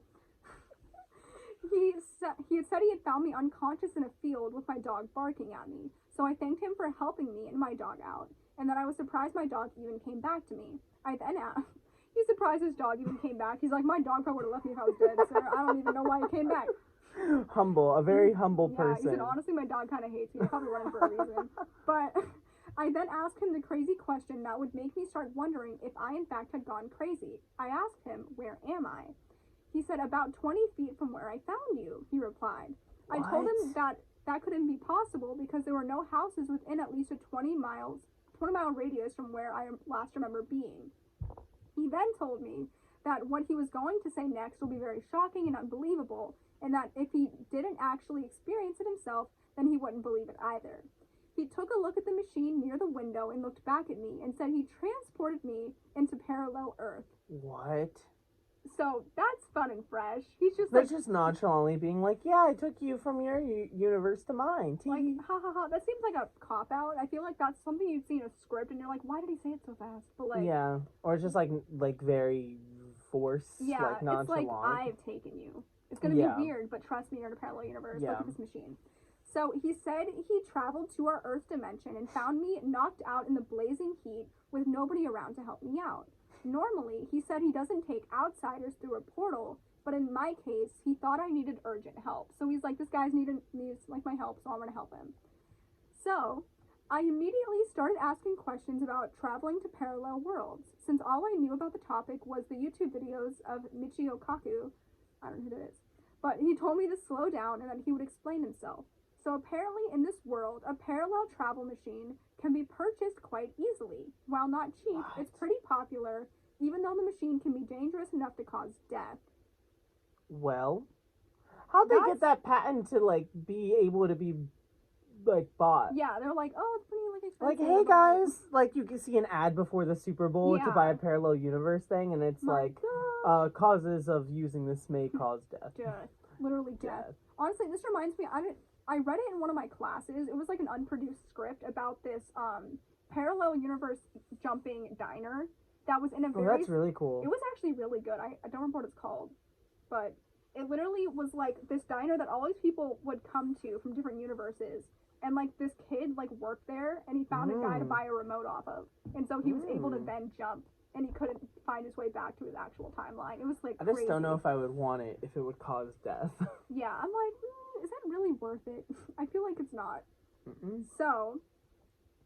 He had said he had found me unconscious in a field with my dog barking at me, so I thanked him for helping me and my dog out, and that I was surprised my dog even came back to me. I then asked, he's surprised his dog even came back. He's like, my dog probably would have left me if I was dead, sir. I don't even know why he came back. Humble, a very humble person. Yeah, he said, honestly, my dog kind of hates me. He's probably running for a reason. But I then asked him the crazy question that would make me start wondering if I in fact had gone crazy. I asked him, where am I? He said, about 20 feet from where I found you, he replied. What? I told him that couldn't be possible because there were no houses within at least a 20-mile radius from where I last remember being. He then told me that what he was going to say next will be very shocking and unbelievable, and that if he didn't actually experience it himself, then he wouldn't believe it either. He took a look at the machine near the window and looked back at me and said he transported me into parallel Earth. What? So that's fun and fresh. He's just They're like, just nonchalantly being like, yeah, I took you from your universe to mine. like, ha ha ha. That seems like a cop out. I feel like that's something you'd see in a script and you're like, why did he say it so fast? But like, yeah, or it's just like very forced, yeah, like nonchalant. it's like, I've taken you. It's gonna be weird, but trust me, you're in a parallel universe. Look at this machine. So he said he traveled to our Earth dimension and found me knocked out in the blazing heat with nobody around to help me out. Normally, he said he doesn't take outsiders through a portal, but in my case, he thought I needed urgent help. So he's like, this guy's needs like my help, so I'm gonna help him. So I immediately started asking questions about traveling to parallel worlds, since all I knew about the topic was the YouTube videos of Michio Kaku. I don't know who that is. But he told me to slow down and that he would explain himself. So apparently in this world, a parallel travel machine can be purchased quite easily. While not cheap, it's pretty popular, even though the machine can be dangerous enough to cause death. Well, how'd they get that patent to, like, be able to be, like, bought? Yeah, they're like, oh, it's pretty, like, Like, expensive. hey, guys, like, you can see an ad before the Super Bowl to buy a parallel universe thing, and it's causes of using this may cause death. Death. Literally death. Honestly, this reminds me, I read it in one of my classes. It was like an unproduced script about this parallel universe jumping diner that was in a very... Oh, that's really cool. It was actually really good. I don't remember what it's called, but it literally was like this diner that all these people would come to from different universes, and like this kid like worked there, and he found a guy to buy a remote off of, and so he was able to then jump, and he couldn't find his way back to his actual timeline. It was like crazy. I just don't know if I would want it if it would cause death. Yeah, I'm like, is that really worth it? I feel like it's not. So,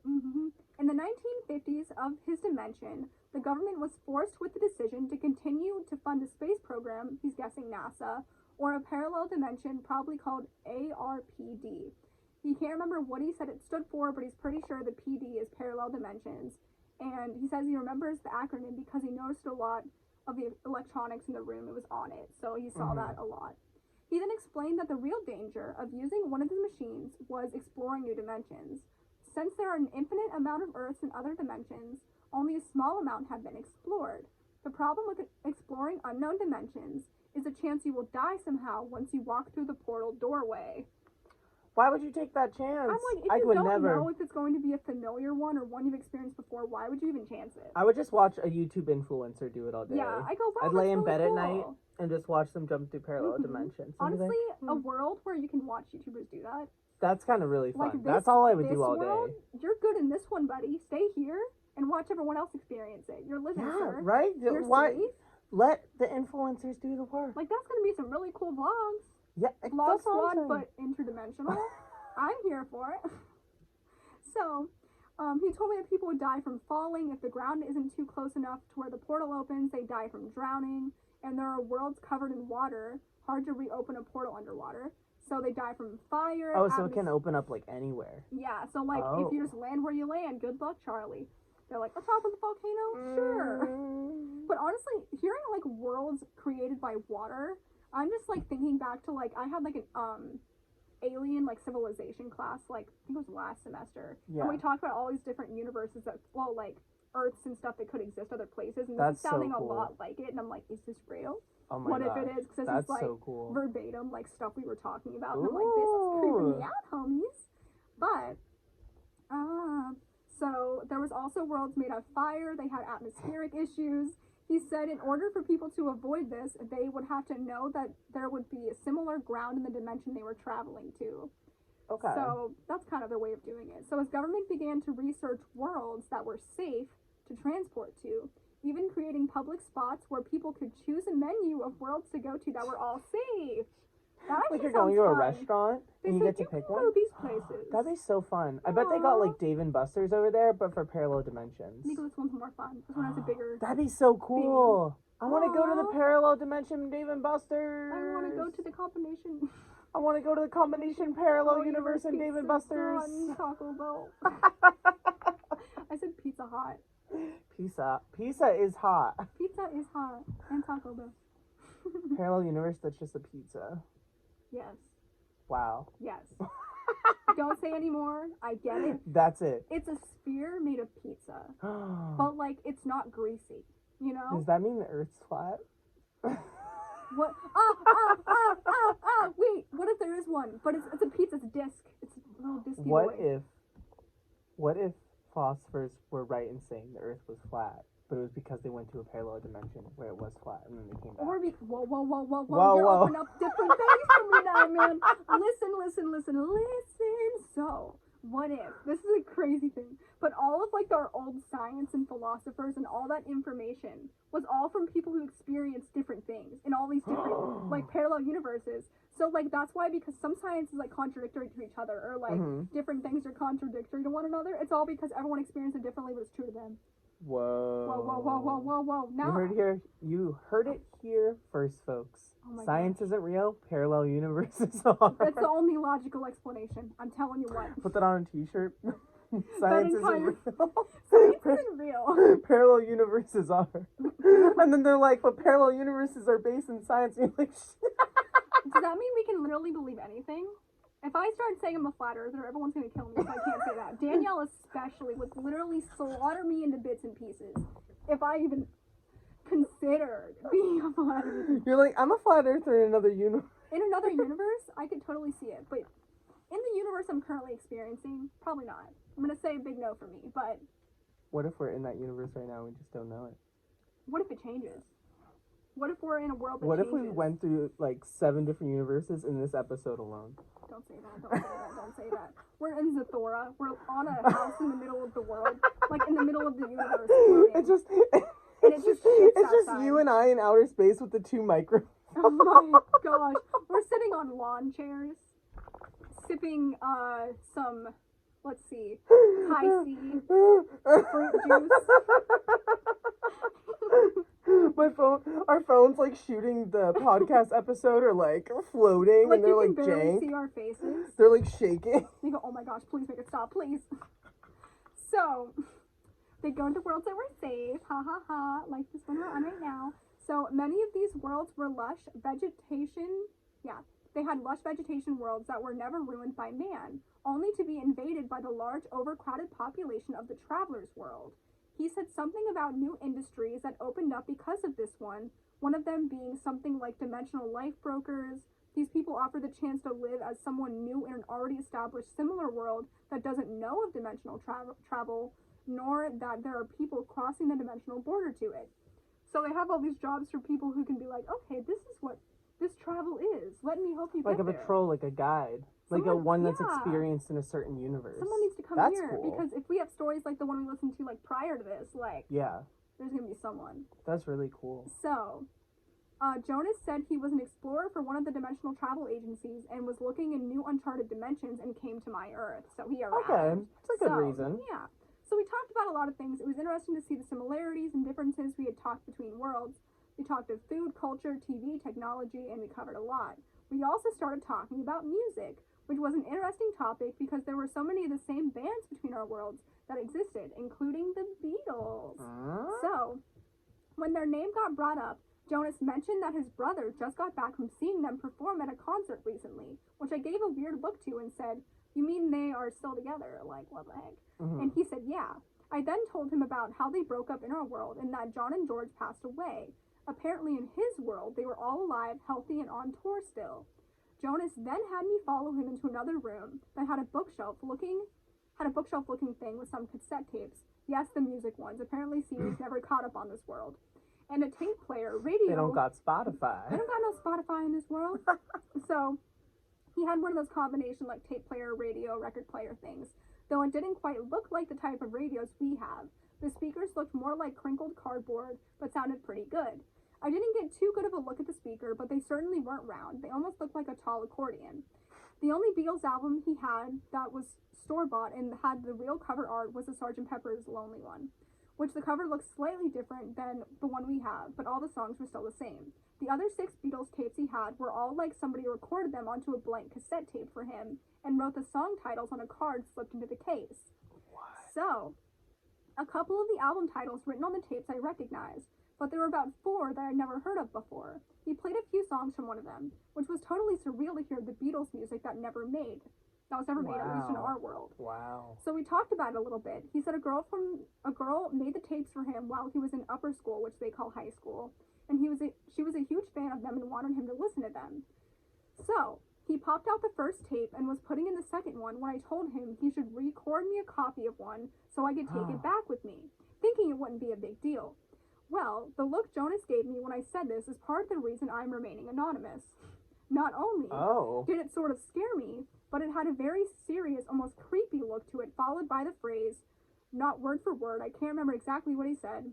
in the 1950s of his dimension, the government was forced with the decision to continue to fund a space program, he's guessing NASA, or a parallel dimension probably called ARPD. He can't remember what he said it stood for, but he's pretty sure the PD is parallel dimensions. And he says he remembers the acronym because he noticed a lot of the electronics in the room. It was on it, so he saw that a lot. He then explained that the real danger of using one of the machines was exploring new dimensions. Since there are an infinite amount of Earths in other dimensions, only a small amount have been explored. The problem with exploring unknown dimensions is a chance you will die somehow once you walk through the portal doorway. Why would you take that chance? I'm like, if you don't know if it's going to be a familiar one or one you've experienced before, why would you even chance it? I would just watch a YouTube influencer do it all day. Yeah, I go, wow, I'd lay in really bed cool. at night and just watch them jump through parallel dimensions. Honestly, a world where you can watch YouTubers do that. That's kind of really fun. Like That's all I would do all world, day. You're good in this one, buddy. Stay here and watch everyone else experience it. You're living, sir. Right? You're Why? safe. Let the influencers do the work. Like, that's going to be some really cool vlogs. Yeah, Vlog squad, but interdimensional. I'm here for it. So, he told me that people would die from falling. If the ground isn't too close enough to where the portal opens, they die from drowning. And there are worlds covered in water. Hard to reopen a portal underwater. So they die from fire. Oh, so it can open up, like, anywhere. Yeah, so, like, if you just land where you land, good luck, Charlie. They're like, on top of the volcano? Sure. But honestly, hearing, like, worlds created by water, I'm just, like, thinking back to, like, I had, like, an, alien, like, civilization class, like, I think it was last semester. Yeah. And we talked about all these different universes that, well, like, Earths and stuff that could exist other places, and this is sounding a lot like it, and I'm like, is this real? Oh my what gosh, if it is? Because it's, like, so cool. verbatim, like, stuff we were talking about, and I'm like, this is creeping me out, homies. But, so, there was also worlds made of fire, they had atmospheric issues. He said in order for people to avoid this, they would have to know that there would be a similar ground in the dimension they were traveling to. Okay. So that's kind of their way of doing it. So as government began to research worlds that were safe to transport to, even creating public spots where people could choose a menu of worlds to go to that were all safe. That Like actually you're going sounds to a fun. restaurant They and you said get to you pick can one? go these places. That'd be so fun. I bet they got Aw. like Dave and Buster's over there, but for parallel dimensions. I think this one's more fun. This one has a bigger... That'd be so cool. I want to go to the Aw. parallel dimension Dave and Buster's. I want to go to the combination. I want to go to the combination parallel universe and Dave and Pizza Buster's. and Taco Bell. I said Pizza Hut. Pizza is hot. Pizza is hot. And Taco Bell. Parallel universe, that's just a pizza. Yes. Wow. Yes. Don't say anymore. I get it. That's it. It's a sphere made of pizza. But, like, it's not greasy. You know? Does that mean the Earth's flat? What? Wait, what if there is one? But it's a pizza, it's a disc. It's a little disky boy. What if philosophers were right in saying the Earth was flat, but it was because they went to a parallel dimension where it was flat and then they came back? Or whoa, Whoa, you're whoa. opening up different things for me now, man. Listen. So, what if, this is a crazy thing, but all of like our old science and philosophers and all that information was all from people who experienced different things in all these different like parallel universes. So like that's why, because some science is like contradictory to each other, or like different things are contradictory to one another. It's all because everyone experienced it differently, but it's true to them. Whoa. Now You heard it here first, folks. Oh Science isn't real, parallel universes are. that's the only logical explanation. I'm telling you what. Put that on a t-shirt. Science isn't real. Science isn't real. Parallel universes are. And then they're like, but parallel universes are based in science. And you're like, Does that mean we can literally believe anything? If I start saying I'm a flat earther, everyone's gonna kill me, so I can't say that. Danielle especially would literally slaughter me into bits and pieces if I even considered being a flat earther. you're like, I'm a flat earther in another universe. In another universe, I could totally see it, but in the universe I'm currently experiencing, probably not. I'm gonna say a big no for me, but What if we're in that universe right now and we just don't know it? what if it changes? What if we're in a world that What changes? if we went through like 7 different universes in this episode alone? Don't say that. Don't say that. We're in Zathora. We're on a house in the middle of the world, like in the middle of the universe. It's just, it's just you and I in outer space with the 2 microphones. Oh my gosh. We're sitting on lawn chairs, sipping some, let's see, high C fruit juice. Our phone's like shooting the podcast episode or like floating, Like and they're you like can barely jank. see our faces. They're like shaking. They go, oh my gosh, please make it stop, please. So, they go into worlds that were safe, ha ha ha, like this one we're on right now. So, many of these worlds were lush vegetation, they had lush vegetation worlds that were never ruined by man, only to be invaded by the large overcrowded population of the traveler's world. He said something about new industries that opened up because of this one of them being something like dimensional life brokers. These people offer the chance to live as someone new in an already established similar world that doesn't know of dimensional travel, nor that there are people crossing the dimensional border to it. So they have all these jobs for people who can be like, okay, this is what this travel is. Let me help you Like get a there. patrol, like a guide. Like a one that's experienced in a certain universe. Someone needs to come That's here, cool. because if we have stories like the one we listened to like prior to this, like there's gonna be someone. That's really cool. So, Jonas said he was an explorer for one of the dimensional travel agencies and was looking in new uncharted dimensions and came to my Earth. So he arrived. Okay, that's a good reason. Yeah. So we talked about a lot of things. It was interesting to see the similarities and differences we had talked between worlds. We talked of food, culture, TV, technology, and we covered a lot. We also started talking about music, which was an interesting topic because there were so many of the same bands between our worlds that existed, including the Beatles. So, when their name got brought up, Jonas mentioned that his brother just got back from seeing them perform at a concert recently, which I gave a weird look to and said, you mean they are still together? Like, what the heck? And he said, yeah. I then told him about how they broke up in our world and that John and George passed away. Apparently in his world, they were all alive, healthy, and on tour still. Jonas then had me follow him into another room that had a bookshelf looking thing with some cassette tapes. Yes, the music ones. Apparently CDs never caught up on this world. and a tape player, radio. They don't got Spotify. They don't got no Spotify in this world. So he had one of those combination like tape player, radio, record player things. Though it didn't quite look like the type of radios we have. The speakers looked more like crinkled cardboard, but sounded pretty good. I didn't get too good of a look at the speaker, but they certainly weren't round. They almost looked like a tall accordion. The only Beatles album he had that was store-bought and had the real cover art was the Sgt. Pepper's Lonely One, which the cover looks slightly different than the one we have, but all the songs were still the same. The other 6 Beatles tapes he had were all like somebody recorded them onto a blank cassette tape for him and wrote the song titles on a card slipped into the case. What? So, a couple of the album titles written on the tapes I recognized, but there were about 4 that I'd never heard of before. He played a few songs from one of them, which was totally surreal to hear the Beatles music that was never made, at least in our world. Wow. So we talked about it a little bit. He said a girl made the tapes for him while he was in upper school, which they call high school, and she was a huge fan of them and wanted him to listen to them. So he popped out the first tape and was putting in the second one when I told him he should record me a copy of one so I could take it back with me, thinking it wouldn't be a big deal. Well, the look Jonas gave me when I said this is part of the reason I'm remaining anonymous. Not only did it sort of scare me, but it had a very serious, almost creepy look to it, followed by the phrase, not word for word, I can't remember exactly what he said,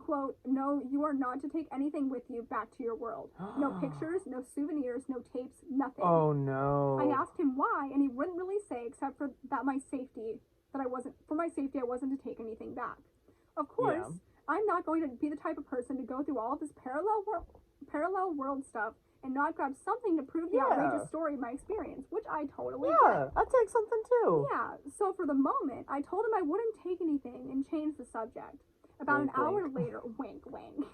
quote, no, you are not to take anything with you back to your world. No pictures, no souvenirs, no tapes, nothing. Oh no. I asked him why, and he wouldn't really say except for my safety I wasn't to take anything back. Of course, I'm not going to be the type of person to go through all of this parallel world stuff and not grab something to prove the outrageous story of my experience, which I totally get. I'd take something too. Yeah, so for the moment, I told him I wouldn't take anything and change the subject. About Wink, an hour wink. later, wink, wink.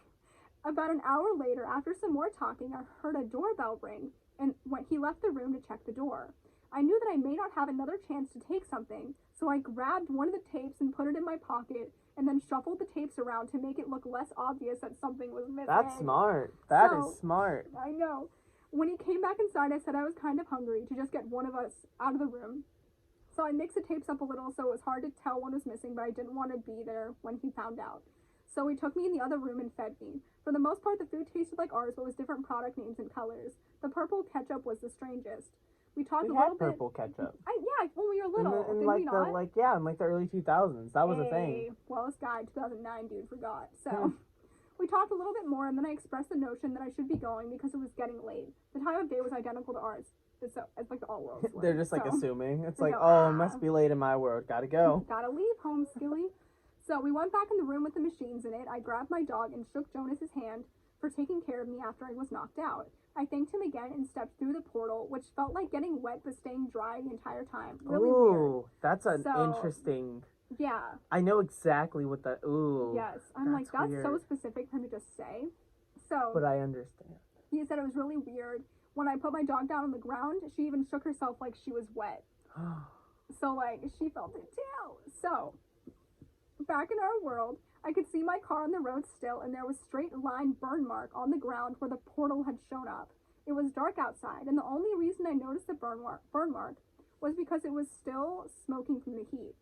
About an hour later, after some more talking, I heard a doorbell ring, and when he left the room to check the door. I knew that I may not have another chance to take something, so I grabbed one of the tapes and put it in my pocket, and then shuffled the tapes around to make it look less obvious that something was missing. That's smart. That is smart. I know. When he came back inside, I said I was kind of hungry to just get one of us out of the room. So I mixed the tapes up a little so it was hard to tell one was missing, but I didn't want to be there when he found out. So he took me in the other room and fed me. For the most part, the food tasted like ours, but with different product names and colors. The purple ketchup was the strangest. We talked a little bit. Purple ketchup. When we were little. In did like we not? in like the early 2000s. That was a thing. Well, this guy, 2009 dude, forgot. So we talked a little bit more, and then I expressed the notion that I should be going because it was getting late. The time of day was identical to ours. It's like the all world. They're just like assuming. It's like, oh, it must be late in my world. Gotta go. Gotta leave home, Skilly. So we went back in the room with the machines in it. I grabbed my dog and shook Jonas's hand for taking care of me after I was knocked out. I thanked him again and stepped through the portal, which felt like getting wet but staying dry the entire time. Really weird. That's an interesting. Yeah. I know exactly what that. Yes. I'm like, that's weird. So specific for him to just say. So. But I understand. He said it was really weird. When I put my dog down on the ground, she even shook herself like she was wet. So, like, she felt it too. So, back in our world, I could see my car on the road still, and there was straight line burn mark on the ground where the portal had shown up. It was dark outside, and the only reason I noticed the burn mark was because it was still smoking from the heat.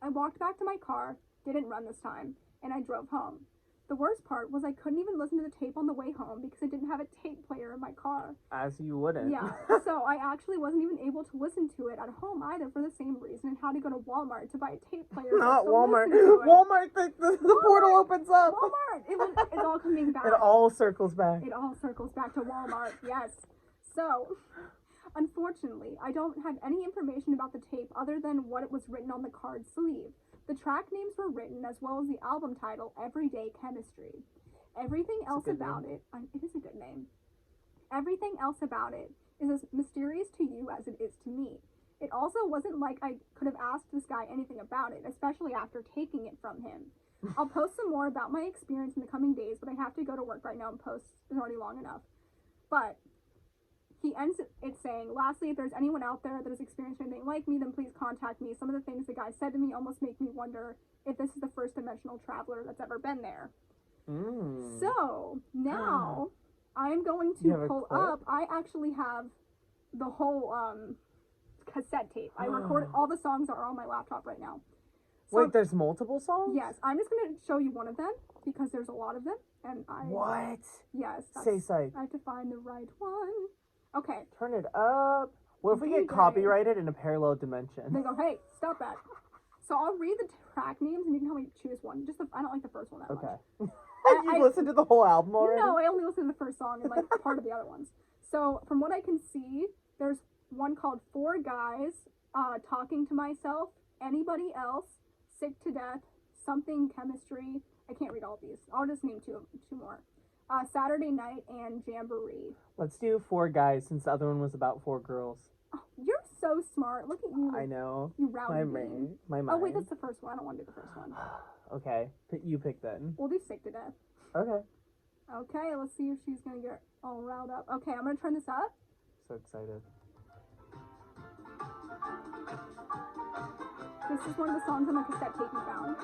I walked back to my car, didn't run this time, and I drove home. The worst part was I couldn't even listen to the tape on the way home because I didn't have a tape player in my car. As you wouldn't. Yeah, so I actually wasn't even able to listen to it at home either for the same reason, and had to go to Walmart to buy a tape player. Not Walmart. Walmart, the portal opens up. Walmart. It's all coming back. It all circles back. It all circles back to Walmart, yes. So, unfortunately, I don't have any information about the tape other than what it was written on the card sleeve. The track names were written as well as the album title, Everyday Chemistry. Everything else about it, it is a good name. Everything else about it is as mysterious to you as it is to me. It also wasn't like I could have asked this guy anything about it, especially after taking it from him. I'll post some more about my experience in the coming days, but I have to go to work right now and post is already long enough. But he ends it saying, lastly, if there's anyone out there that has experienced anything like me, then please contact me. Some of the things the guy said to me almost make me wonder if this is the first dimensional traveler that's ever been there. So, now, I'm going to pull up. I actually have the whole cassette tape. I recorded, all the songs are on my laptop right now. Wait, there's multiple songs? Yes, I'm just gonna show you one of them because there's a lot of them, and What? Yes. Say psych. I have to find the right one. Okay. Turn it up. What if we get DJ. copyrighted in a parallel dimension? They go, hey, stop that. So I'll read the track names and you can help me choose one. I don't like the first one that much. Okay. You listened to the whole album already? No, I only listened to the first song and like part of the other ones. So from what I can see, there's one called Four Guys, Talking to Myself, Anybody Else, Sick to Death, Something Chemistry. I can't read all these. I'll just name two more. Saturday Night and Jamboree. Let's do Four Guys since the other one was about four girls. Oh, you're so smart. Look at you. I know. You rowdy My bean. brain. My mind. Oh wait, that's the first one. I don't want to do the first one. Okay. You pick then. We'll do Sick to Death. Okay. Okay, let's see if she's gonna get all riled up. Okay, I'm gonna turn this up. So excited. This is one of the songs on my cassette tape you found.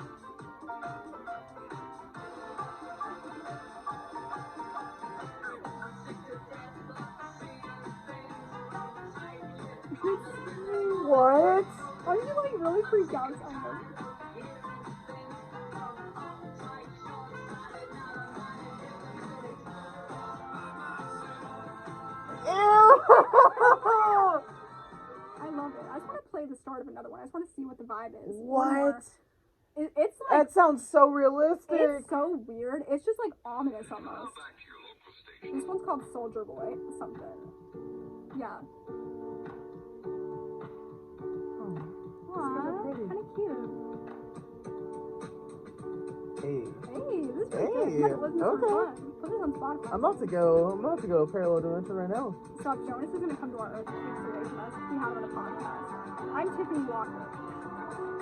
What? Why did you like really freak out on this? I love it. I just want to play the start of another one. I just want to see what the vibe is. What? It's like That sounds so realistic. it's so weird. It's just like ominous almost. This one's called Soldier Boy something. Yeah. Aww, kind of cute. Hey. Hey, this is Hey, pretty good. You have to listen to this okay. for fun. Put this on Spotify. I'm about to go parallel dimension right now. Stop, Jonas is gonna come to our Earth excavation us. We have it on a podcast. I'm Tiffany Walker.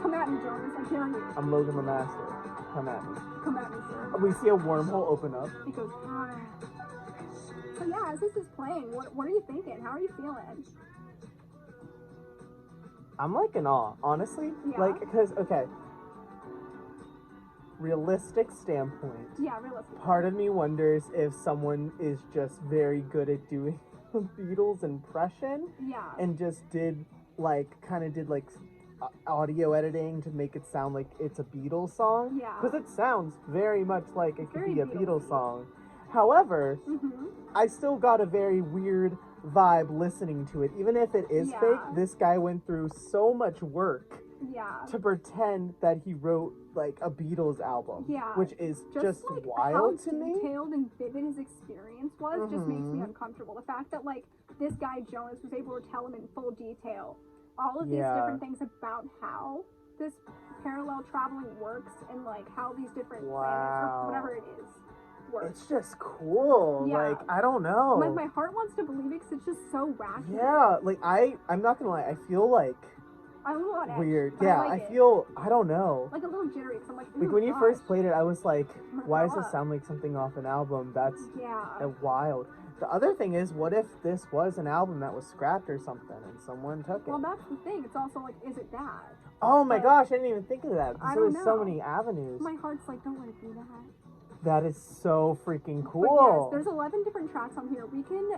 Come at me, Jonas. I dare you. I'm Logan LaMaster. Come at me. Come at me, sir. We see a wormhole open up. He goes, hi. So yeah, as this is playing, what are you thinking? How are you feeling? I'm like in awe, honestly. Yeah. Like, because, okay. Realistic standpoint. Yeah, realistically. Part of me wonders if someone is just very good at doing a Beatles impression Yeah. and just kind of did audio editing to make it sound like it's a Beatles song. Yeah. Because it sounds very much like it could Very be a Beatlesy. Beatles song. However, Mm-hmm. I still got a very weird vibe listening to it. Even if it is Yeah. fake, this guy went through so much work Yeah. to pretend that he wrote like a Beatles album. Yeah. Which is just like wild how to me. detailed and vivid his experience was just makes me Mhm. uncomfortable. The fact that like this guy Jonas was able to tell him in full detail all of these Yeah. different things about how this parallel traveling works and like how these different planets Wow. or whatever it is work. It's just cool. Yeah. Like, I don't know. Like my heart wants to believe it because it's just so wacky. Yeah, like I'm not gonna lie, I feel like I'm a little on edge, weird. but Yeah, I, like I it. feel, I don't know. Like a little jittery because I'm like, Like ooh, when you gosh. first played it, I was like, Oh my why does God. this sound like something off an album? That's Yeah. wild. The other thing is, what if this was an album that was scrapped or something and someone took it? Well, that's the thing. It's also like, is it that? Oh my but- gosh, I didn't even think of that. I So don't there's so know. many avenues. My heart's like, don't let it be that. That is so freaking But yes, cool. there's 11 different tracks on here. We can,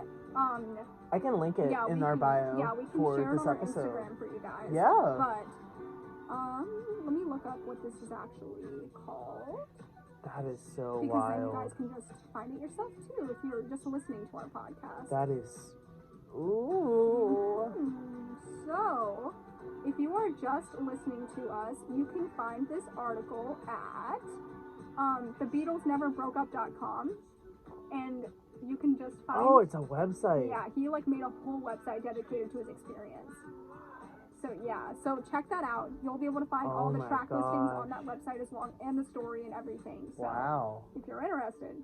I can link it yeah, in we our can, bio yeah, we can for share it this on our episode. Instagram for you guys. Yeah. But, let me look up what this is actually called. That is so Because then you wild. guys can just find it yourself too if you're just listening to our podcast. That is. Ooh. So, if you are just listening to us, you can find this article at thebeatlesneverbroakeup.com, and you can just find. Oh, it's a website. Yeah, he like made a whole website dedicated to his experience. So yeah, so check that out. You'll be able to find Oh all the my track listings on gosh. that website as well, and the story and everything. So Wow. if you're interested.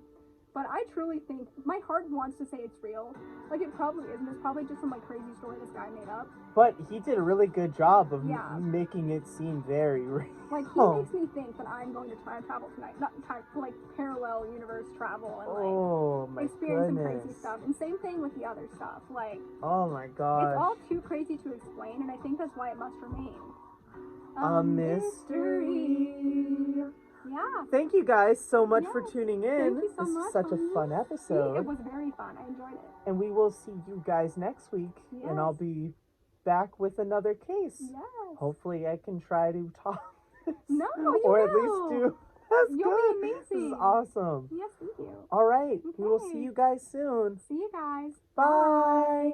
But I truly think my heart wants to say it's real. Like it probably isn't. It's probably just some like crazy story this guy made up. But he did a really good job of Yeah. making it seem very real. Like he Oh. makes me think that I'm going to try and travel tonight. Not like parallel universe travel and like Oh my experience some goodness. crazy stuff. And same thing with the other stuff. Like Oh my it's gosh. all too crazy to explain, and I think that's why it must remain A mystery. Yeah. Thank you guys so much for Yes, tuning in. thank you so This much is such for a fun listening. episode. It was very fun. I enjoyed it. And we will see you guys next week. And I'll Yes. be back with another case. Yes. Hopefully I can try to talk No, you or will. at least do as You'll good. be This is amazing. awesome. Yes, thank you. All right. We will Okay. see you guys soon. See you guys. Bye.